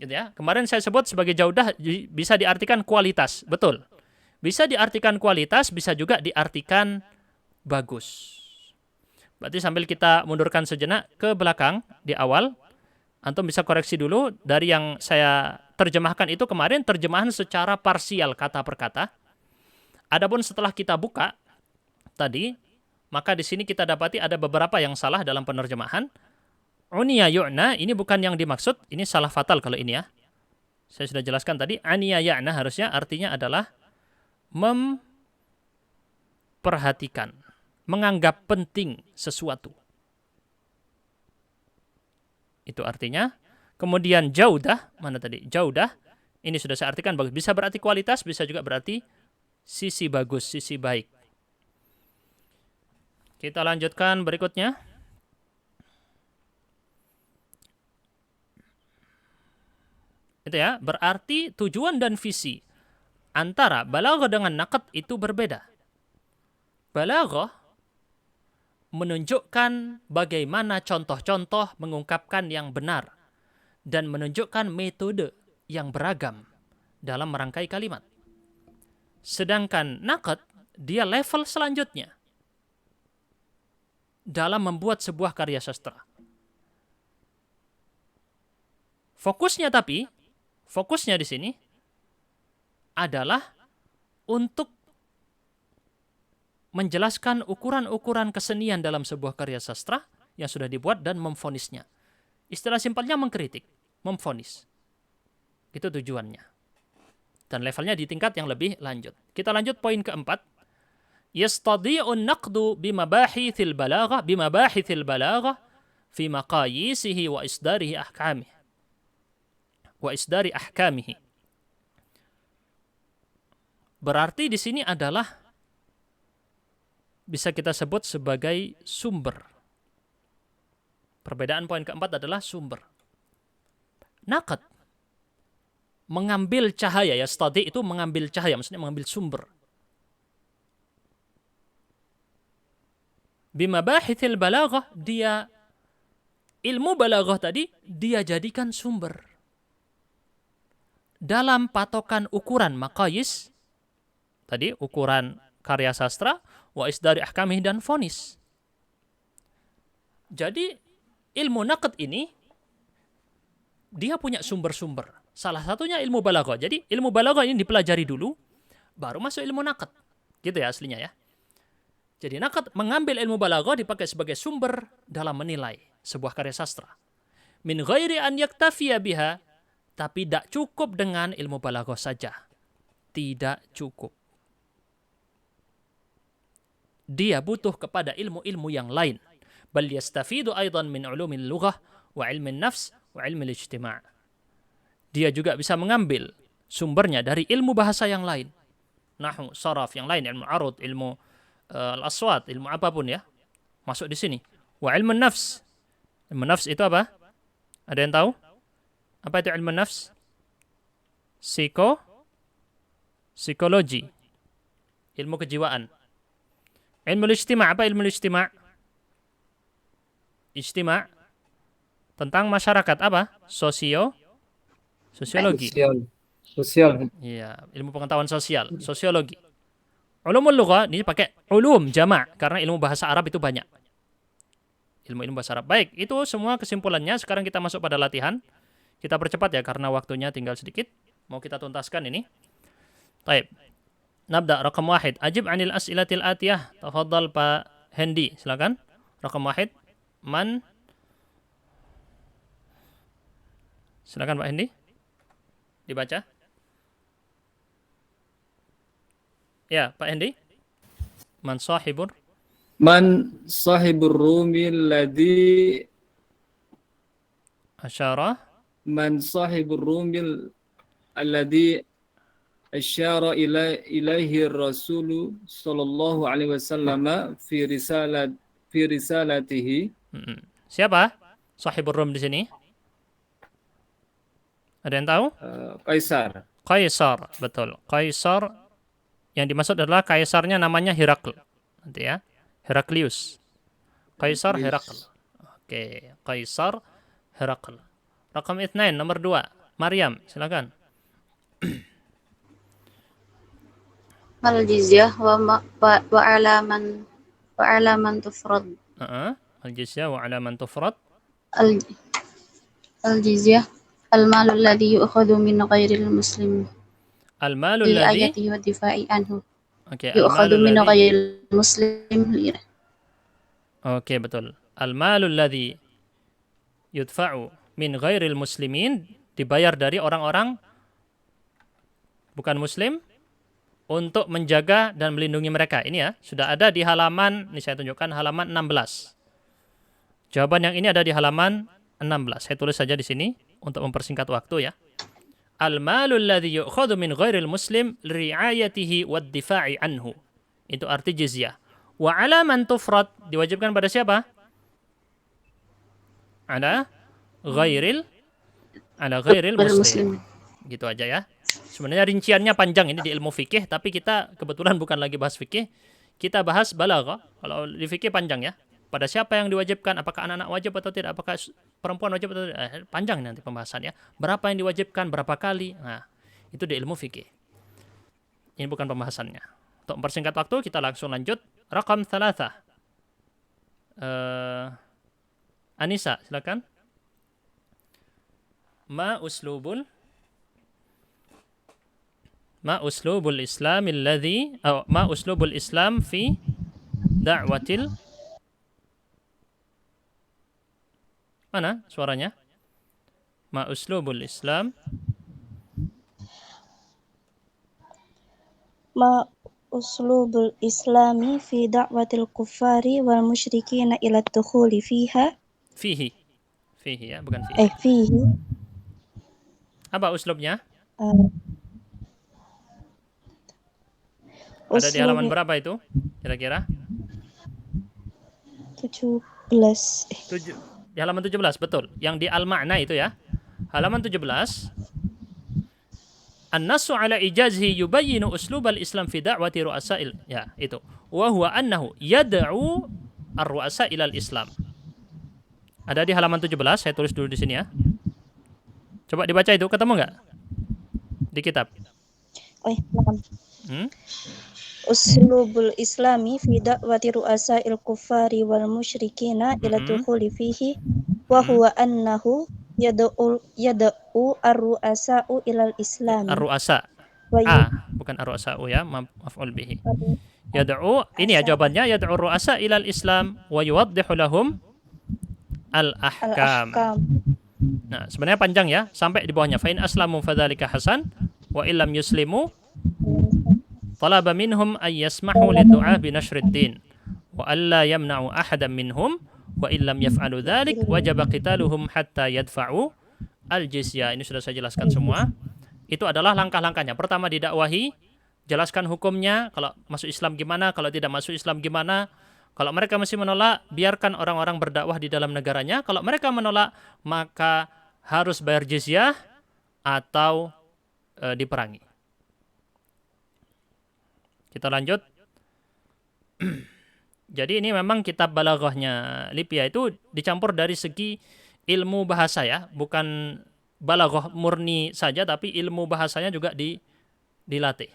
Gitu ya. Kemarin saya sebut sebagai jaudah bisa diartikan kualitas, betul. Bisa diartikan kualitas, bisa juga diartikan bagus. Berarti sambil kita mundurkan sejenak ke belakang di awal, antum bisa koreksi dulu dari yang saya terjemahkan itu kemarin terjemahan secara parsial kata per kata. Adapun setelah kita buka tadi, maka di sini kita dapati ada beberapa yang salah dalam penerjemahan. Uniya yu'na ini bukan yang dimaksud, ini salah fatal kalau ini ya. Saya sudah jelaskan tadi, aniya ya'na harusnya artinya adalah memperhatikan, menganggap penting sesuatu. Itu artinya. Kemudian jaudah, mana tadi? Jaudah, ini sudah saya artikan bagus. Bisa berarti kualitas, bisa juga berarti sisi bagus, sisi baik. Kita lanjutkan berikutnya. Itu ya, berarti tujuan dan visi antara balaghah dengan naqd itu berbeda. Balaghah menunjukkan bagaimana contoh-contoh mengungkapkan yang benar dan menunjukkan metode yang beragam dalam merangkai kalimat. Sedangkan naqd dia level selanjutnya dalam membuat sebuah karya sastra. Fokusnya di sini adalah untuk menjelaskan ukuran-ukuran kesenian dalam sebuah karya sastra yang sudah dibuat dan memvonisnya. Istilah simpelnya mengkritik, memvonis. Itu tujuannya. Dan levelnya di tingkat yang lebih lanjut. Kita lanjut poin keempat. Yastadi'un naqdu bimabahithil balaghah fi maqayisihi wa isdari ahkamihi. Berarti di sini adalah bisa kita sebut sebagai sumber. Perbedaan poin keempat adalah sumber. Naqd mengambil cahaya, ya, studi itu mengambil cahaya, maksudnya mengambil sumber. Bimabahithil balaghah, dia ilmu balaghah tadi dia jadikan sumber dalam patokan ukuran maqayis tadi, ukuran karya sastra, wa isdari ahkamih, dan vonis. Jadi ilmu naqd ini dia punya sumber-sumber. Salah satunya ilmu balaghah. Jadi ilmu balaghah ini dipelajari dulu, baru masuk ilmu naqd. Gitu ya aslinya ya. Jadi naqd mengambil ilmu balaghah dipakai sebagai sumber dalam menilai sebuah karya sastra. Min ghairi an yaktafiya biha, tapi tidak cukup dengan ilmu balaghah saja. Tidak cukup. Dia butuh kepada ilmu-ilmu yang lain. Bal yastafidu aidan min ulumil lughah wa ilmin nafs wa ilmil ijtima'. Dia juga bisa mengambil sumbernya dari ilmu bahasa yang lain. Nahwu, saraf yang lain, ilmu arud, ilmu al-aswat, ilmu apapun ya. Masuk di sini. Wa ilmun nafs. Ilmu nafs itu apa? Ada yang tahu? Apa itu ilmu nafs? Psikologi. Ilmu kejiwaan. Ilmu ijtima', apa ilmu ijtima'? Ijtima' tentang masyarakat, apa? Sosiologi. Sosial. Iya, ilmu pengetahuan sosial, sosiologi. Ulumul lughah ini pakai ulum jama' karena ilmu bahasa Arab itu banyak. Ilmu bahasa Arab. Baik, itu semua kesimpulannya. Sekarang kita masuk pada latihan. Kita percepat ya karena waktunya tinggal sedikit. Mau kita tuntaskan ini. Baik. Nabda rakam 1. Ajib 'anil as'ilatil atiyah. Tafadhal Pak Hendi, silakan. Rakam 1. Man. Silakan Pak Hendi. Dibaca. Ya, Pak Hendi. Man sahibur rumi alladhi asyara. Man sahibur rumi alladhi asyara ilaihi Rasul sallallahu alaihi wasallam fi risalatihi. Siapa sahibur rum di sini? Ada yang tahu? Kaisar. Kaisar, betul. Kaisar yang dimaksud adalah kaisarnya namanya Herakl. Nanti ya. Heraklius. Kaisar Herakl. Oke, Kaisar Herakl. Rakam 2, nomor 2. Maryam, silakan. Al-jizyah wa alaman tufrad. Al-jizyah wa alaman tufrad. Al-jizyah al-malu alladhi yu'khadhu min ghairil muslim. Al-malu alladhi ayatihi wa difa'i anhu. Oke, yu'khadhu min ghairil muslim. Oke, betul. Al-malu alladhi yudfa'u min ghairil muslimin, dibayar dari orang-orang bukan muslim untuk menjaga dan melindungi mereka. Ini ya, sudah ada di halaman, ini saya tunjukkan halaman 16. Jawaban yang ini ada di halaman 16. Saya tulis saja di sini untuk mempersingkat waktu ya. Al-malul ladzi yu'khadhu min ghairil muslim li'ayatihi wad-difa'i anhu. Itu arti jizyah. Wa 'ala man tufrad, diwajibkan pada siapa? Ala ghairil muslim. Gitu aja ya. Sebenarnya rinciannya panjang ini di ilmu fikih, tapi kita kebetulan bukan lagi bahas fikih. Kita bahas balaghah. Kalau di fikih panjang ya. Pada siapa yang diwajibkan, apakah anak-anak wajib atau tidak, apakah perempuan wajib atau tidak. Panjang nanti pembahasan ya. Berapa yang diwajibkan, berapa kali. Nah, itu di ilmu fikih. Ini bukan pembahasannya. Untuk mempersingkat waktu, kita langsung lanjut. Rakam 3. Anissa, silakan. Ma uslubul Islam alladhi ma uslubul Islam fi da'watil, mana suaranya? Ma uslubul Islam Islami fi da'watil kuffari wal musyrikina ila dukhuli fiha. Fihi ya, bukan fihi. Fihi. Apa uslubnya? Ada di Uslub halaman berapa itu? Kira-kira? 17. Di halaman 17, betul. Yang di al-ma'na itu ya. Halaman 17. An-nassu ala ijazhi yubayyinu uslubal Islam fi da'wati ru'asa'il. Ya, itu. Wa huwa annahu yad'u ar-ru'asa ilal Islam. Ada di halaman 17, saya tulis dulu di sini ya. Coba dibaca itu, ketemu nggak? Di kitab. Uslubul Islami fi da'wati ru'asa'il kuffari wal musyrikina ila dukhuli fihi wa huwa annahu yad'u ar-ru'asa'u ilal Islam. Ar-ru'asa. Bukan ar-ru'asa'u ya, maf'ul bihi. Yad'u, ini ya jawabannya, yad'u ar-ru'asa ilal Islam wa yuwaddihu lahum al-ahkam. Nah, sebenarnya panjang ya, sampai di bawahnya. Fa in aslamu fadzalika hasan wa illam yuslimu talaba minhum ay yasmahu lidu'a bi nasriddin wa alla yamna'u ahadan minhum wa illam yaf'alu dzalik wajaba qitaluhum hatta yadfa'u al-jizyah. Ini sudah saya jelaskan semua. Itu adalah langkah-langkahnya. Pertama didakwahi, jelaskan hukumnya, kalau masuk Islam gimana, kalau tidak masuk Islam gimana. Kalau mereka masih menolak, biarkan orang-orang berdakwah di dalam negaranya. Kalau mereka menolak, maka harus bayar jizyah atau diperangi. Kita lanjut. Jadi ini memang kitab balaghahnya Lipia itu dicampur dari segi ilmu bahasa ya, bukan balaghah murni saja, tapi ilmu bahasanya juga dilatih.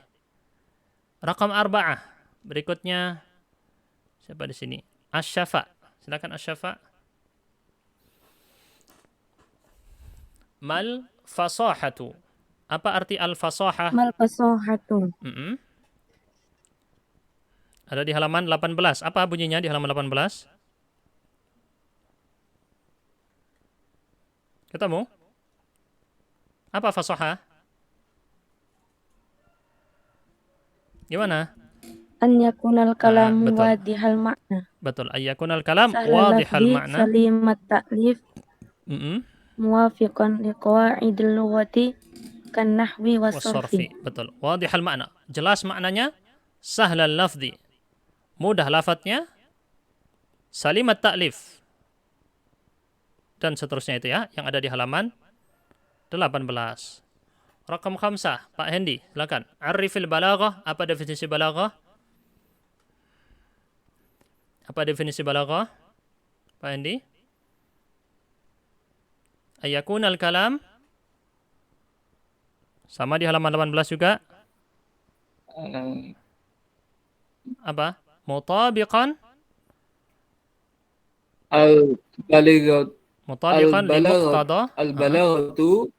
Rakam 4. Berikutnya siapa di sini? Asy-Syafa. Silakan Asy-Syafa. Mal fasahatu. Apa arti al-fasahah? Mal fasahatu. Ada di halaman 18. Apa bunyinya di halaman 18? Ketemu? Apa fasahah? Gimana? An yakunal kalam wadihal makna. Betul. An yakunal kalam wadihal makna. Salimat ta'lif. Muwafiqan liqawaidil lughati kan nahwi was-sarfi. Betul. Wadihal makna. Jelas maknanya. Sahlal lafzi. Mudah lafadznya. Salimat ta'lif. Dan seterusnya itu ya. Yang ada di halaman 18. Rakam 5. Pak Hendi, silakan. Arifil balaghah. Apa definisi balaghah? Apa definisi balaghah? Pak Hendi? Ayakunal kalam. Sama di halaman 18 juga. Apa? Mutabiqan. Mutabiqan li muqtada. Al-balaghatu.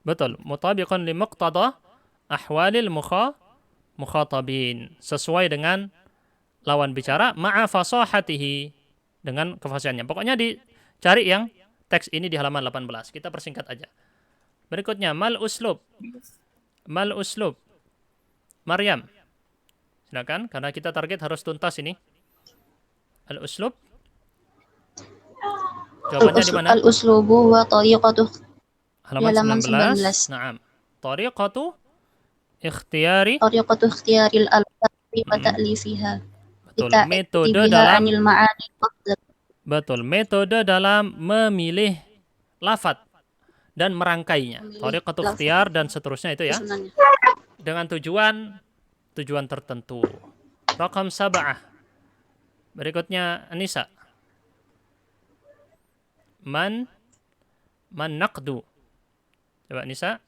Betul. Mutabiqan li muqtada ahwalil mukhatabin. Sesuai dengan lawan bicara ma'a fasahatihi, dengan kefasihannya. Pokoknya dicari yang teks ini di halaman 18. Kita persingkat aja. Berikutnya, mal uslub. Mal uslub. Maryam. Silakan, karena kita target harus tuntas ini. Al uslub. Jawabannya di mana? Al-uslubu wa tariqatu Halaman halaman 19. 19. Naam. Tariqatu ikhtiyari. Tariqatu ikhtiyaril alfati wa ta'lifiha. Betul. Kita Metode iktibiha dalam anil ma'ani qadr. betul. Metode dalam memilih lafat dan merangkainya. Memilih Tariqatu lafaz. ikhtiyar dan seterusnya itu ya. Susunannya. Dengan tujuan tertentu. Rakam 7. Berikutnya Anissa. Man naqdu. Coba Anissa.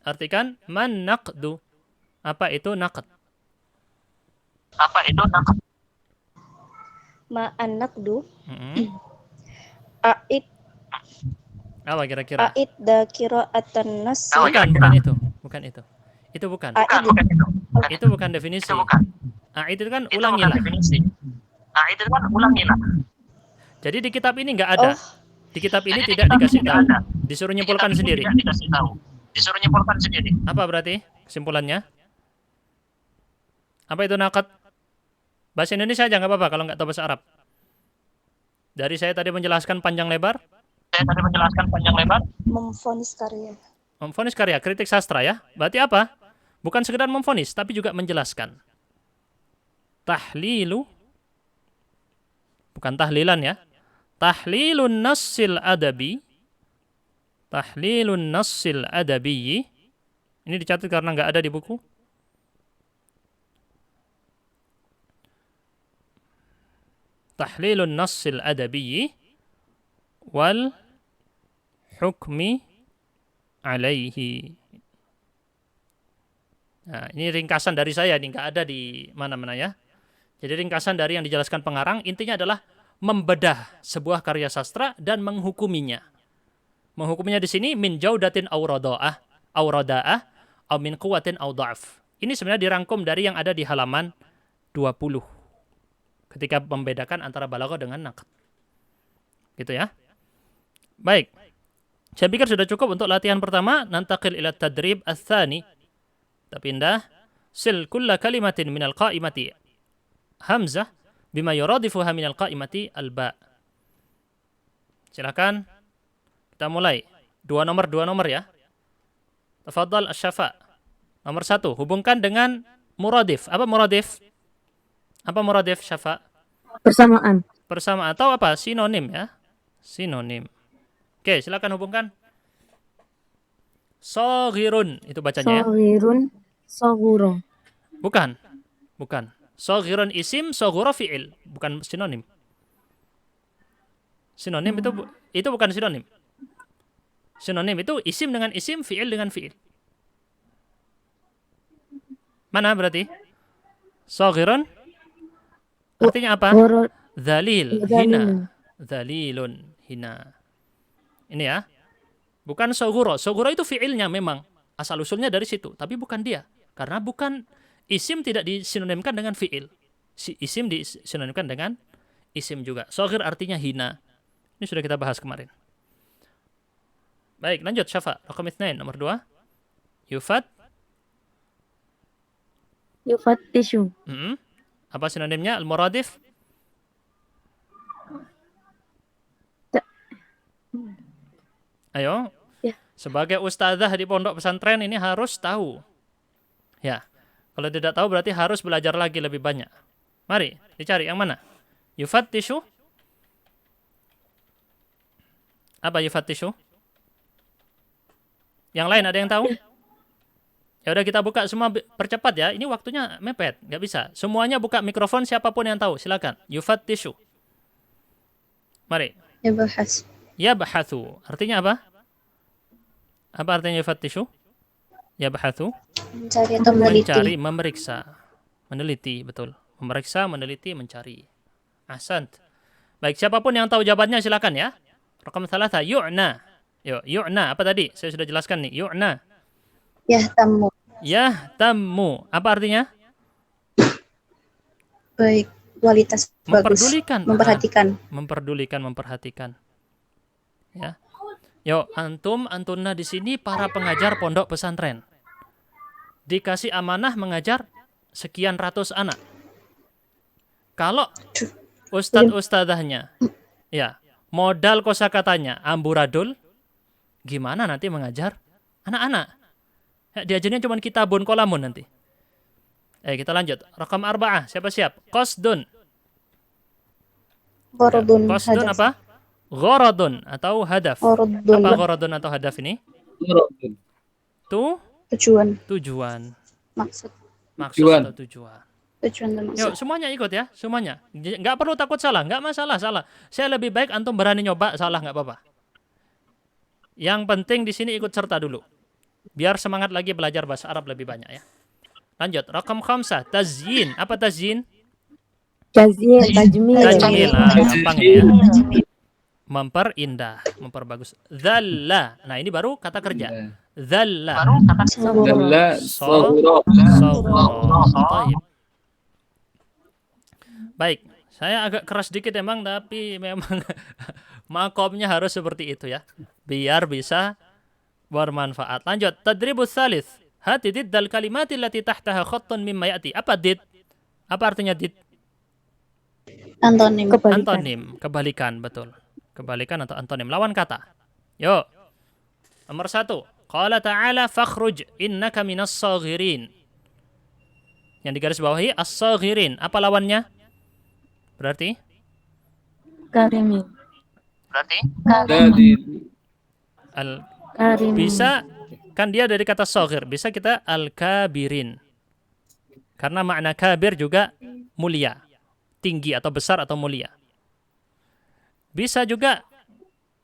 Artikan man naqdu. Apa itu naqd? Ma'an naqdu Mm-mm. a'id Apa kira-kira? a'id da qira'atan nas Bukan itu. Bukan itu. Itu bukan. a'id Itu bukan definisi. A'id itu kan ulangilah. Jadi di kitab ini nggak ada. Oh. Di kitab ini tidak dikasih tahu. Disuruh nyimpulkan sendiri. Apa berarti kesimpulannya? Apa itu naqd? Bahasa Indonesia aja nggak apa-apa kalau nggak tahu bahasa Arab. Dari saya tadi menjelaskan panjang lebar. memvonis karya. Memvonis karya, kritik sastra ya. Berarti apa? Bukan sekedar memvonis, tapi juga menjelaskan. Tahlilu. Bukan tahlilan ya. Tahlilun nassil adabi. Tahlilun nassil adabi. Ini dicatat karena nggak ada di buku. Tahlilun nassil adabi wal hukmi alaihi. Nah, ini ringkasan dari saya, ini nggak ada di mana-mana ya. Jadi ringkasan dari yang dijelaskan pengarang, intinya adalah membedah sebuah karya sastra dan menghukuminya. Menghukuminya di sini min jaudatin aw rada'ah aw min quwwatin aw dha'f. Ini sebenarnya dirangkum dari yang ada di halaman 20. Ketika membedakan antara balaghah dengan naqd. Gitu ya. Baik. Saya pikir sudah cukup untuk latihan pertama. Nantaqil ila tadrib ats-tsani. Kita pindah. Sil kulla kalimatin minal qa'imati hamzah bima yuradifuha minal qa'imati al-ba. Silakan. Kita mulai. Dua nomor ya. Tafadhal asy-Syafa. Nomor 1, hubungkan dengan muradif. Apa muradif? Apa muradif, Syafa? Persamaan. Persamaan atau apa? Sinonim ya. Sinonim. Oke, silakan hubungkan. Shaghirun itu bacanya ya. Shaghirun, shaghura. Bukan. Shaghirun isim, shaghura fi'il, bukan sinonim. Sinonim itu bukan sinonim. Sinonim itu isim dengan isim, fi'il dengan fi'il. Mana berarti? Shaghirun artinya apa? Dzalil, hina. Dzalilun, hina. Ini ya. Bukan shaghura. Shaghura itu fi'ilnya memang. Asal usulnya dari situ, tapi bukan dia. Karena bukan isim tidak disinonimkan dengan fi'il. Isim disinonimkan dengan isim juga. Shaghir artinya hina. Ini sudah kita bahas kemarin. Baik, lanjut Syafa. Raqam 2, nomor 2. Yufattishu. Apa sinonimnya? Al-muradif? Ayo. Ya. Sebagai ustazah di pondok pesantren ini harus tahu. Ya. Kalau tidak tahu berarti harus belajar lagi lebih banyak. Mari, dicari yang mana? Yufattishu. Apa yufattishu? Yang lain ada yang tahu? Ya udah kita buka semua, percepat ya. Ini waktunya mepet, nggak bisa. Semuanya buka mikrofon, siapapun yang tahu, silakan. Yufattishu. Mari. Yabahas. Yabhathu. Artinya apa? Apa artinya yufattishu? Yabhathu. Mencari atau meneliti. Mencari, memeriksa. Meneliti, betul. Memeriksa, meneliti, mencari. Ahsant. Baik, siapapun yang tahu jawabannya silakan ya. Raqam 3, yu'na. Yuk, yu'na. Apa tadi? Saya sudah jelaskan nih. Yu'na. Yahtammu. Yahtammu. Apa artinya? Baik, kualitas bagus. Memperdulikan. Memperhatikan. Ya. Yo, antunna di sini para pengajar pondok pesantren. Dikasih amanah mengajar sekian ratus anak. Kalau ustadz-ustadzahnya, ya, modal kosakatanya amburadul, gimana nanti mengajar anak-anak? Ya, diajarnya cuma kitabun kolamun nanti. Kita lanjut. Rakam 4, siapa siap? Qasdun. Gharadun, Qasdun hadaf. apa? Gharadun atau hadaf. Gharadun, Apa gharadun atau hadaf ini? Tujuan. maksud. Maksud Tujuan. atau tujuan. Tujuan dan maksud. Yuk, semuanya ikut ya, semuanya. Nggak perlu takut salah, nggak masalah salah. Saya lebih baik antum berani nyoba salah, nggak apa-apa. Yang penting di sini ikut serta dulu. Biar semangat lagi belajar bahasa Arab lebih banyak ya. Lanjut, rakam 5, tazyin. Apa tazyin? Tajmil. Tajmil, gampang ini ya. Memperindah, memperbagus. Dzalla. Nah, ini baru kata kerja. Dzalla. Dalla saghura. Taib. Baik, saya agak keras dikit emang, tapi memang makomnya harus seperti itu ya. Biar bisa bermanfaat. Lanjut, tadribus tsalits. Hati did dal kalimatil lati tahtaha khattun mimma ya'ti. Apa did? Apa artinya did? Antonim. Antonim, kebalikan, betul. Kebalikan atau antonim, lawan kata. Yuk. Nomor 1. Qala ta'ala fakhruj innaka minas saghirin. Yang digaris bawahi as-saghirin. Apa lawannya? Berarti? Karimin. Dari Karimin. Bisa, kan dia dari kata saghir. Bisa kita al-kabirin. Karena makna kabir juga mulia. Tinggi atau besar atau mulia. Bisa juga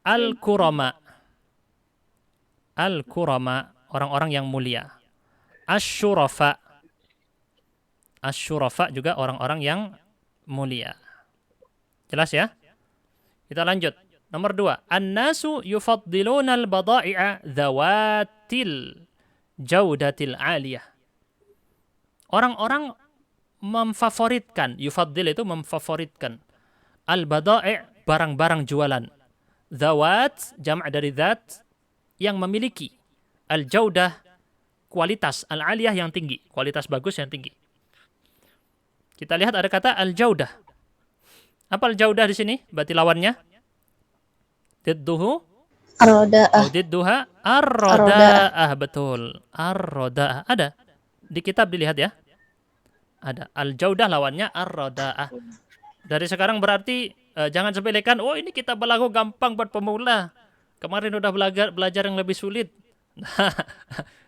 al-kurama. Al-kurama, orang-orang yang mulia. Asy-syurafa. Asy-syurafa juga orang-orang yang mulia. Jelas ya? Kita lanjut. Nomor 2. An-nasu yufaddiluna al-bada'i'a dhawatil jaudatil aliyah. Orang-orang memfavoritkan, yufaddil itu memfavoritkan. Al-bada'i' barang-barang jualan. Dhawat, jama' dari dhat, yang memiliki. Al-jaudah, kualitas. Al-aliyah yang tinggi, kualitas bagus yang tinggi. Kita lihat ada kata al-jaudah. Apa al-jaudah di sini? Berarti lawannya? Didduhu? Ar-rada'ah. Didduha? Ar-rada'ah. Betul. Ar-rada'ah. Ada. Di kitab dilihat ya. Ada. Al-jaudah lawannya ar-rada'ah. Dari sekarang berarti jangan sepelekan, oh ini kitab balaghah gampang buat pemula. Kemarin udah belajar yang lebih sulit.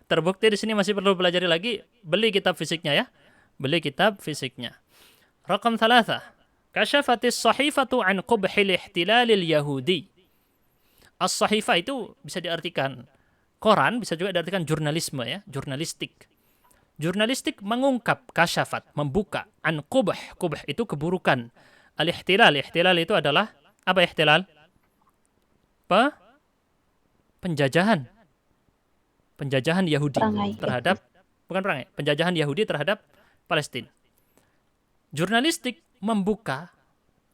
Terbukti di sini masih perlu belajar lagi. Beli kitab fisiknya ya. Beli kitab fisiknya. Rakam 3. Kasyafatis sahifatu an qubhil ihtilalil yahudi. As-sahifah itu bisa diartikan koran, bisa juga diartikan jurnalisme ya, jurnalistik. Jurnalistik mengungkap, kasyafat, membuka, an qubh. Qubh itu keburukan. Al-ihtilal, ihtilal itu adalah apa ihtilal? Penjajahan. Penjajahan Yahudi Perangai. terhadap, bukan perangai, penjajahan Yahudi terhadap Palestina. Jurnalistik membuka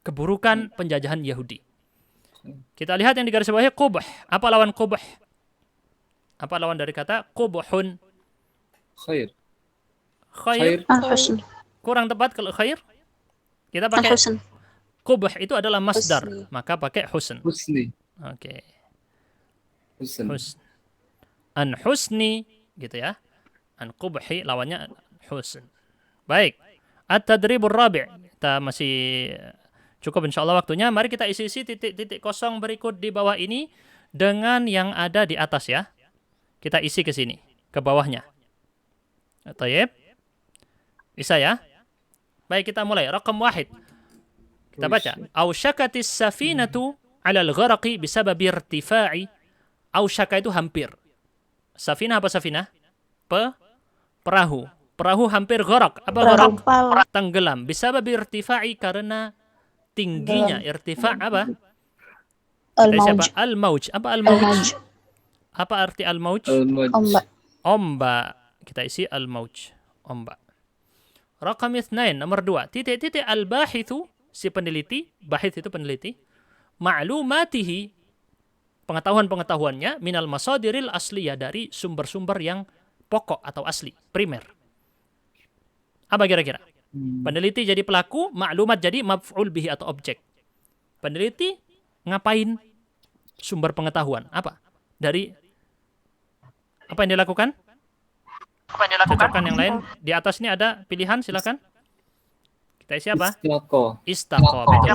keburukan penjajahan Yahudi. Kita lihat yang digarisbawahi qubh. Apa lawan qubh? Apa lawan dari kata qubhun? khair. Khair. Al-husn. Kurang tepat kalau khair. Kita pakai Al-husn. qubh itu adalah masdar, Husni. maka pakai husn. Husni. Oke. Husn. Husn. An husni gitu ya. An qubhi lawannya husn. Baik. At-tadribur rabi'. Kita masih cukup insyaallah waktunya. Mari kita isi-isi titik-titik kosong berikut di bawah ini dengan yang ada di atas ya. Kita isi ke sini, ke bawahnya. Tayyib. Bisa ya? Baik, kita mulai. Rakam 1. Kita baca. Ausyakatis safinatu 'ala al-gharaqi bisababi irtifa'i. Ausyaka itu hampir. Safinah apa safinah? Perahu. Perahu hampir gharaq. Apa gharaq? Tenggelam. Bisababi irtifa'i karena tingginya. Irtifa' apa? Al-mauj. Al-mauj. Apa al-mauj? Al-mauj. Apa arti al-mauj? Ombak. Ombak. Kita isi al-mauj. Ombak. Raqam 2, nomor 2. Titik-titik al-bahithu, si peneliti, bahith itu peneliti, ma'lumatihi, pengetahuan-pengetahuannya, minal masadiril asliyah, dari sumber-sumber yang pokok atau asli, primer. Apa kira-kira? Peneliti jadi pelaku, maklumat jadi maf'ul bihi atau objek. Peneliti ngapain? Sumber pengetahuan. Apa? Dari apa yang dilakukan? Cocokkan yang lain. Di atas ini ada pilihan, silakan. Kita isi apa? Istaqo. Betul.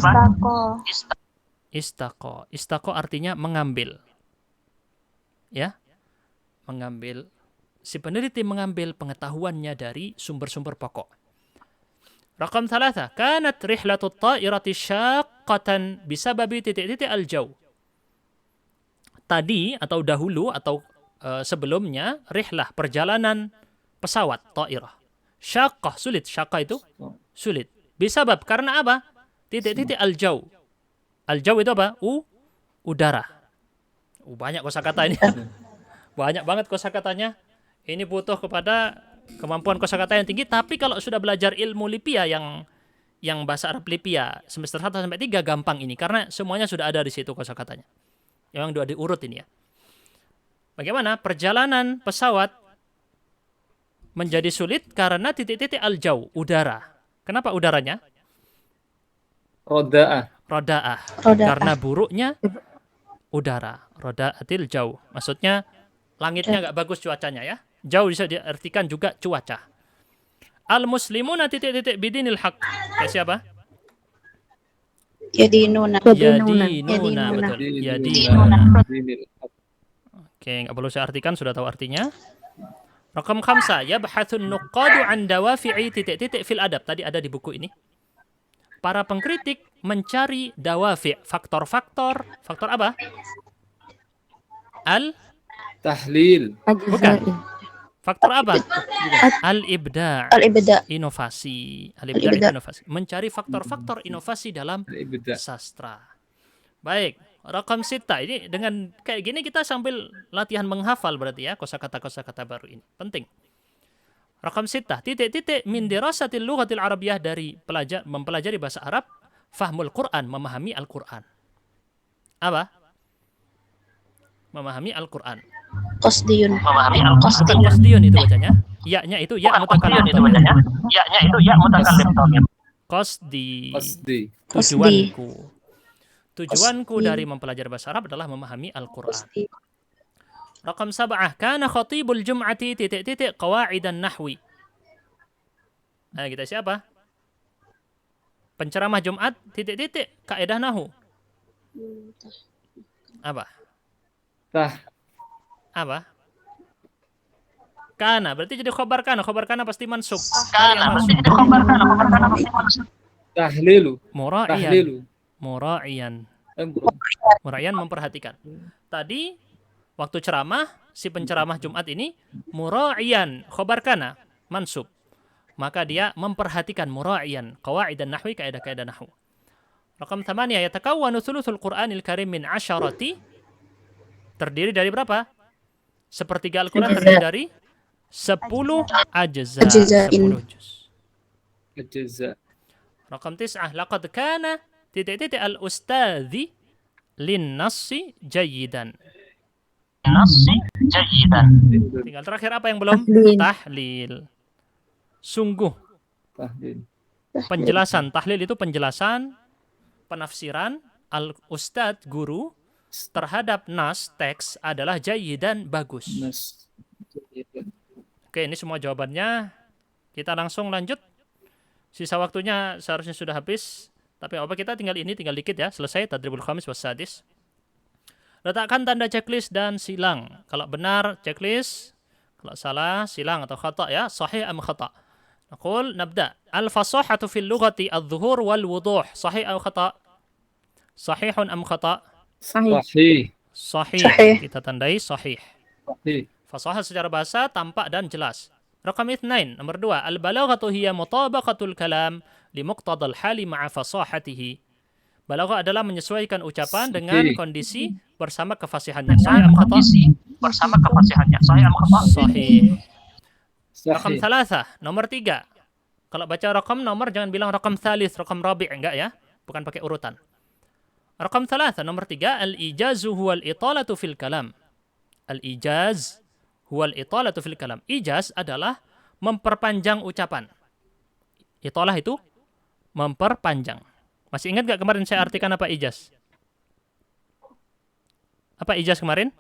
Istaqo. Istaqo artinya mengambil. Ya. Mengambil. Si peneliti mengambil pengetahuannya dari sumber-sumber pokok. Raqam 3. Kanat rihlatu ta'irati syaqqatan bisababi titik-titik al-jaw. Tadi atau dahulu atau sebelumnya rihlah, perjalanan pesawat ta'irah. Syaqqah, sulit. Syaqqah itu sulit. Bisabab, karena apa? Titik-titik al-jaw. Al-jaw itu apa? Udara. Banyak kosakata ini. Banyak banget kosakatanya. Ini butuh kepada kemampuan kosakata yang tinggi, tapi kalau sudah belajar ilmu lipia yang bahasa Arab lipia semester 1 sampai 3 gampang ini, karena semuanya sudah ada di situ kosakatanya. Yang sudah diurut ini ya. Bagaimana? Perjalanan pesawat menjadi sulit karena titik-titik al-jaw, udara. Kenapa udaranya? Roda'ah. Karena buruknya udara. Roda'atil jaw. Maksudnya langitnya nggak bagus cuacanya ya. Jauh bisa diartikan juga cuaca. Al-muslimuna titik-titik bidinil haq. Kayak siapa? Yadinuna. Betul. Yadinuna. Oke, nggak perlu saya artikan, sudah tahu artinya. Raqam 5, yabhathun nuqadu an dawafi'i titik-titik fil adab. Tadi ada di buku ini. Para pengkritik mencari dawafi', faktor-faktor. Faktor apa? Tahlil. Bukan. Faktor apa? Al-ibda'. Inovasi. Al-ibda' inovasi. Mencari faktor-faktor inovasi dalam sastra. Baik. Raqam 6. Ini dengan kayak gini kita sambil latihan menghafal berarti ya, kosakata-kosakata baru ini. Penting. Raqam 6. Titik-titik min dirasatil lughatil arabiyyah, dari mempelajari bahasa Arab, fahmul Qur'an, memahami Al-Qur'an. Apa? Memahami Al-Qur'an. Qasdiyun. Bukan qasdiyun itu bacanya. Ya-nya itu ya mutakallim. Qasdi. Tujuanku. Tujuanku dari mempelajari bahasa Arab adalah memahami Al-Qur'an. Raqam 7. Kana khatibul jum'ati titik-titik qawaidan nahwi. Nah, kita siapa? Penceramah Jumat titik-titik kaidah nahwu. Apa? Apa? Kana berarti jadi khobar kana. Khobar kana pasti mansub. Tahlilu. Mura'iyan memperhatikan. Tadi waktu ceramah, si penceramah Jumat ini mura'iyan, khobar kana, mansub. Maka dia memperhatikan mura'iyan, qawaidan nahwi, kaidah-kaidah nahwu. Raqam 8, yatakawwanu thuluthul Qur'anil Karim min 10. Terdiri dari berapa? Sepertiga Al-Quran terdiri dari 10 ajza. 10 juz. Raqam 9, laqad kana titik-titik al-ustadzi lin-nassi jayidan. Tinggal terakhir apa yang belum? Tahlil. Sungguh. Penjelasan. Tahlil itu penjelasan, penafsiran. Al-ustadz, guru, terhadap nas, teks adalah jayidan, bagus. Oke, ini semua jawabannya. Kita langsung lanjut. Sisa waktunya seharusnya sudah habis. Tapi apa, kita tinggal dikit ya. Selesai tadribul khamis was sadis. Letakkan tanda checklist dan silang. Kalau benar checklist, kalau salah silang atau khata ya. Sahih am khata. Naqul nabda. Al-fasahatu fil lughati adh-dhuhur wal wuduh. Sahih atau khata? Sahihun am khata? Sahih. Kita tandai sahih. Fasahah secara bahasa tampak dan jelas. Raqam 2, nomor 2. Al-balaghatu hiya mutabaqatul kalam li muqtadal hali ma'a fasahatihi. Balaghah adalah menyesuaikan ucapan dengan kondisi bersama kefasihannya. Sahih am khata? Sahih. Raqam 3, nomor 3. Kalau baca rakam nomor jangan bilang rakam thalith, rakam rabi', enggak ya. Bukan pakai urutan. Rakam thalatha, nomor 3, al-ijazu huwal italatu fil kalam. Al-ijaz huwal italatu fil kalam. Ijaz adalah memperpanjang ucapan. Italah itu memperpanjang. Masih ingat gak kemarin saya artikan apa ijaz? Apa ijaz kemarin?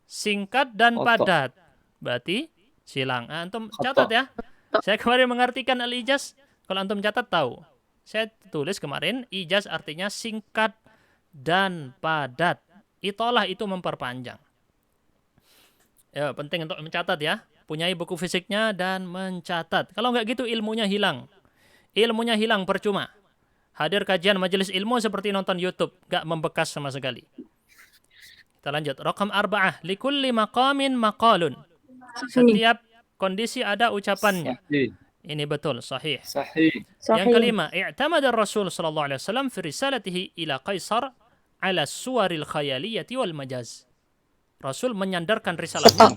Singkat dan padat. Berarti silang. Antum catat ya. Saya kemarin mengartikan al-ijaz. Kalau antum catat tahu. Saya tulis kemarin, ijaz artinya singkat dan padat. Italah itu memperpanjang. Ya, penting untuk mencatat ya. Punyai buku fisiknya dan mencatat. Kalau nggak gitu ilmunya hilang. Ilmunya hilang percuma. Hadir kajian majelis ilmu seperti nonton YouTube. Nggak membekas sama sekali. Kita lanjut. Rakam 4. Likulli maqamin maqalun. Setiap kondisi ada ucapannya. Sahih. Ini betul, sahih. Sahih. Yang kelima, i'tamada Rasul sallallahu alaihi wasallam fi risalatihi ila Qaisar ala suwaril khayaliyati wal majaz. Rasul menyandarkan risalahnya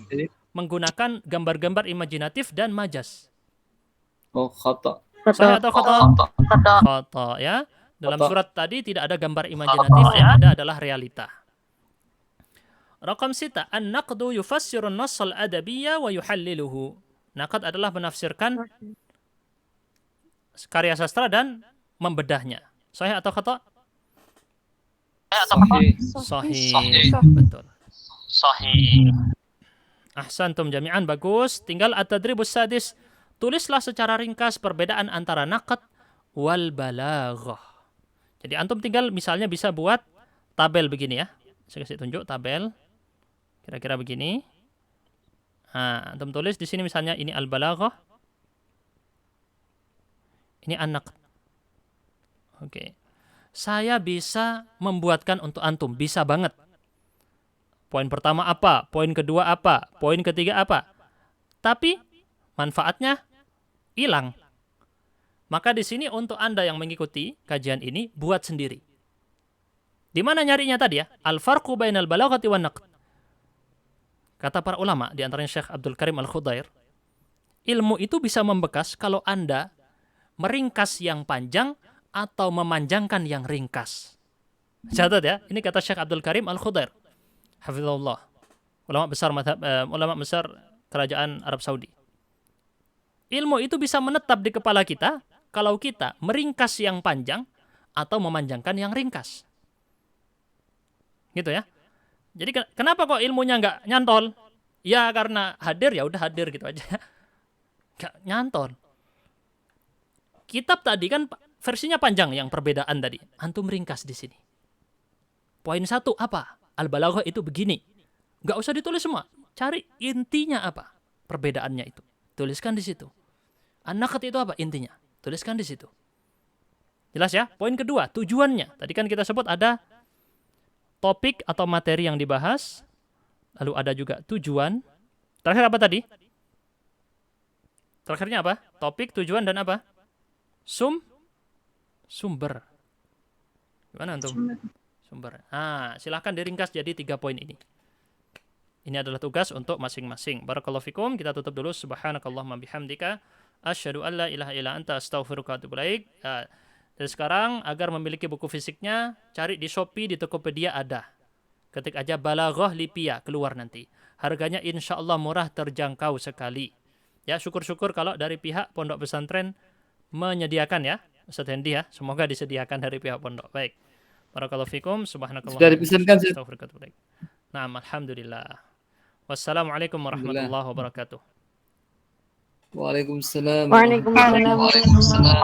menggunakan gambar-gambar imajinatif dan majaz. Oh, khata. Sahih atau khata? Khata ya. Dalam surat tadi tidak ada gambar imajinatif, yang ada adalah realita. Rakam 6, an-naqdu yufassiru an-nass al-adabiyya wa yuhalliluhu. Naqd adalah menafsirkan karya sastra dan membedahnya. Sahih atau khata? Sahih. Betul. Sahih. Ahsantum jami'an, bagus. Tinggal at-tadribus sadis. Tulislah secara ringkas perbedaan antara naqd wal balaghah. Jadi antum tinggal misalnya bisa buat tabel begini ya. Saya kasih tunjuk tabel. Kira-kira begini. Nah, antum tulis di sini misalnya ini al-balaghah. Ini an-naqd. Oke. Saya bisa membuatkan untuk antum, bisa banget. Poin pertama apa? Poin kedua apa? Poin ketiga apa? Tapi manfaatnya hilang. Maka di sini untuk Anda yang mengikuti kajian ini, buat sendiri. Di mana nyarinya tadi ya? Al-farqu bainal balaghati wan naqd. Kata para ulama, di antaranya Syekh Abdul Karim Al-Khudair, ilmu itu bisa membekas kalau Anda meringkas yang panjang atau memanjangkan yang ringkas. Catat ya, ini kata Syekh Abdul Karim Al-Khudair. Hafizahullah. Ulama besar kerajaan Arab Saudi. Ilmu itu bisa menetap di kepala kita kalau kita meringkas yang panjang atau memanjangkan yang ringkas. Gitu ya. Jadi kenapa kok ilmunya nggak nyantol? Ya karena hadir, ya udah hadir gitu aja. Nggak nyantol. Kitab tadi kan versinya panjang yang perbedaan tadi. Antum ringkas di sini. Poin 1 apa? Al-balaghah itu begini. Nggak usah ditulis semua. Cari intinya apa? Perbedaannya itu. Tuliskan di situ. An-naqd itu apa intinya? Tuliskan di situ. Jelas ya? Poin kedua, tujuannya. Tadi kan kita sebut ada topik atau materi yang dibahas, lalu ada juga tujuan. Terakhir apa tadi? Terakhirnya apa? Topik, tujuan, dan apa? Sumber. Gimana antum? Sumber. Silahkan diringkas jadi 3 poin ini. Ini adalah tugas untuk masing-masing. Barakallahu fikum. Kita tutup dulu. Subhanakallahumma bihamdika. Asyhadu an la ilaha illa anta astaghfiruka wa atubu ilaik. Dan sekarang agar memiliki buku fisiknya, cari di Shopee, di Tokopedia ada. Ketik aja Balaghah Lipia, keluar nanti. Harganya insya Allah murah, terjangkau sekali. Ya, syukur-syukur kalau dari pihak pondok pesantren menyediakan ya. Ustaz Hendi ya, semoga disediakan dari pihak pondok. Baik. Barakallahu fikum. Subhanakallah. Sudah dipesankan. Nah, alhamdulillah. Wassalamualaikum warahmatullahi wabarakatuh. Waalaikumsalam. Waalaikumsalam.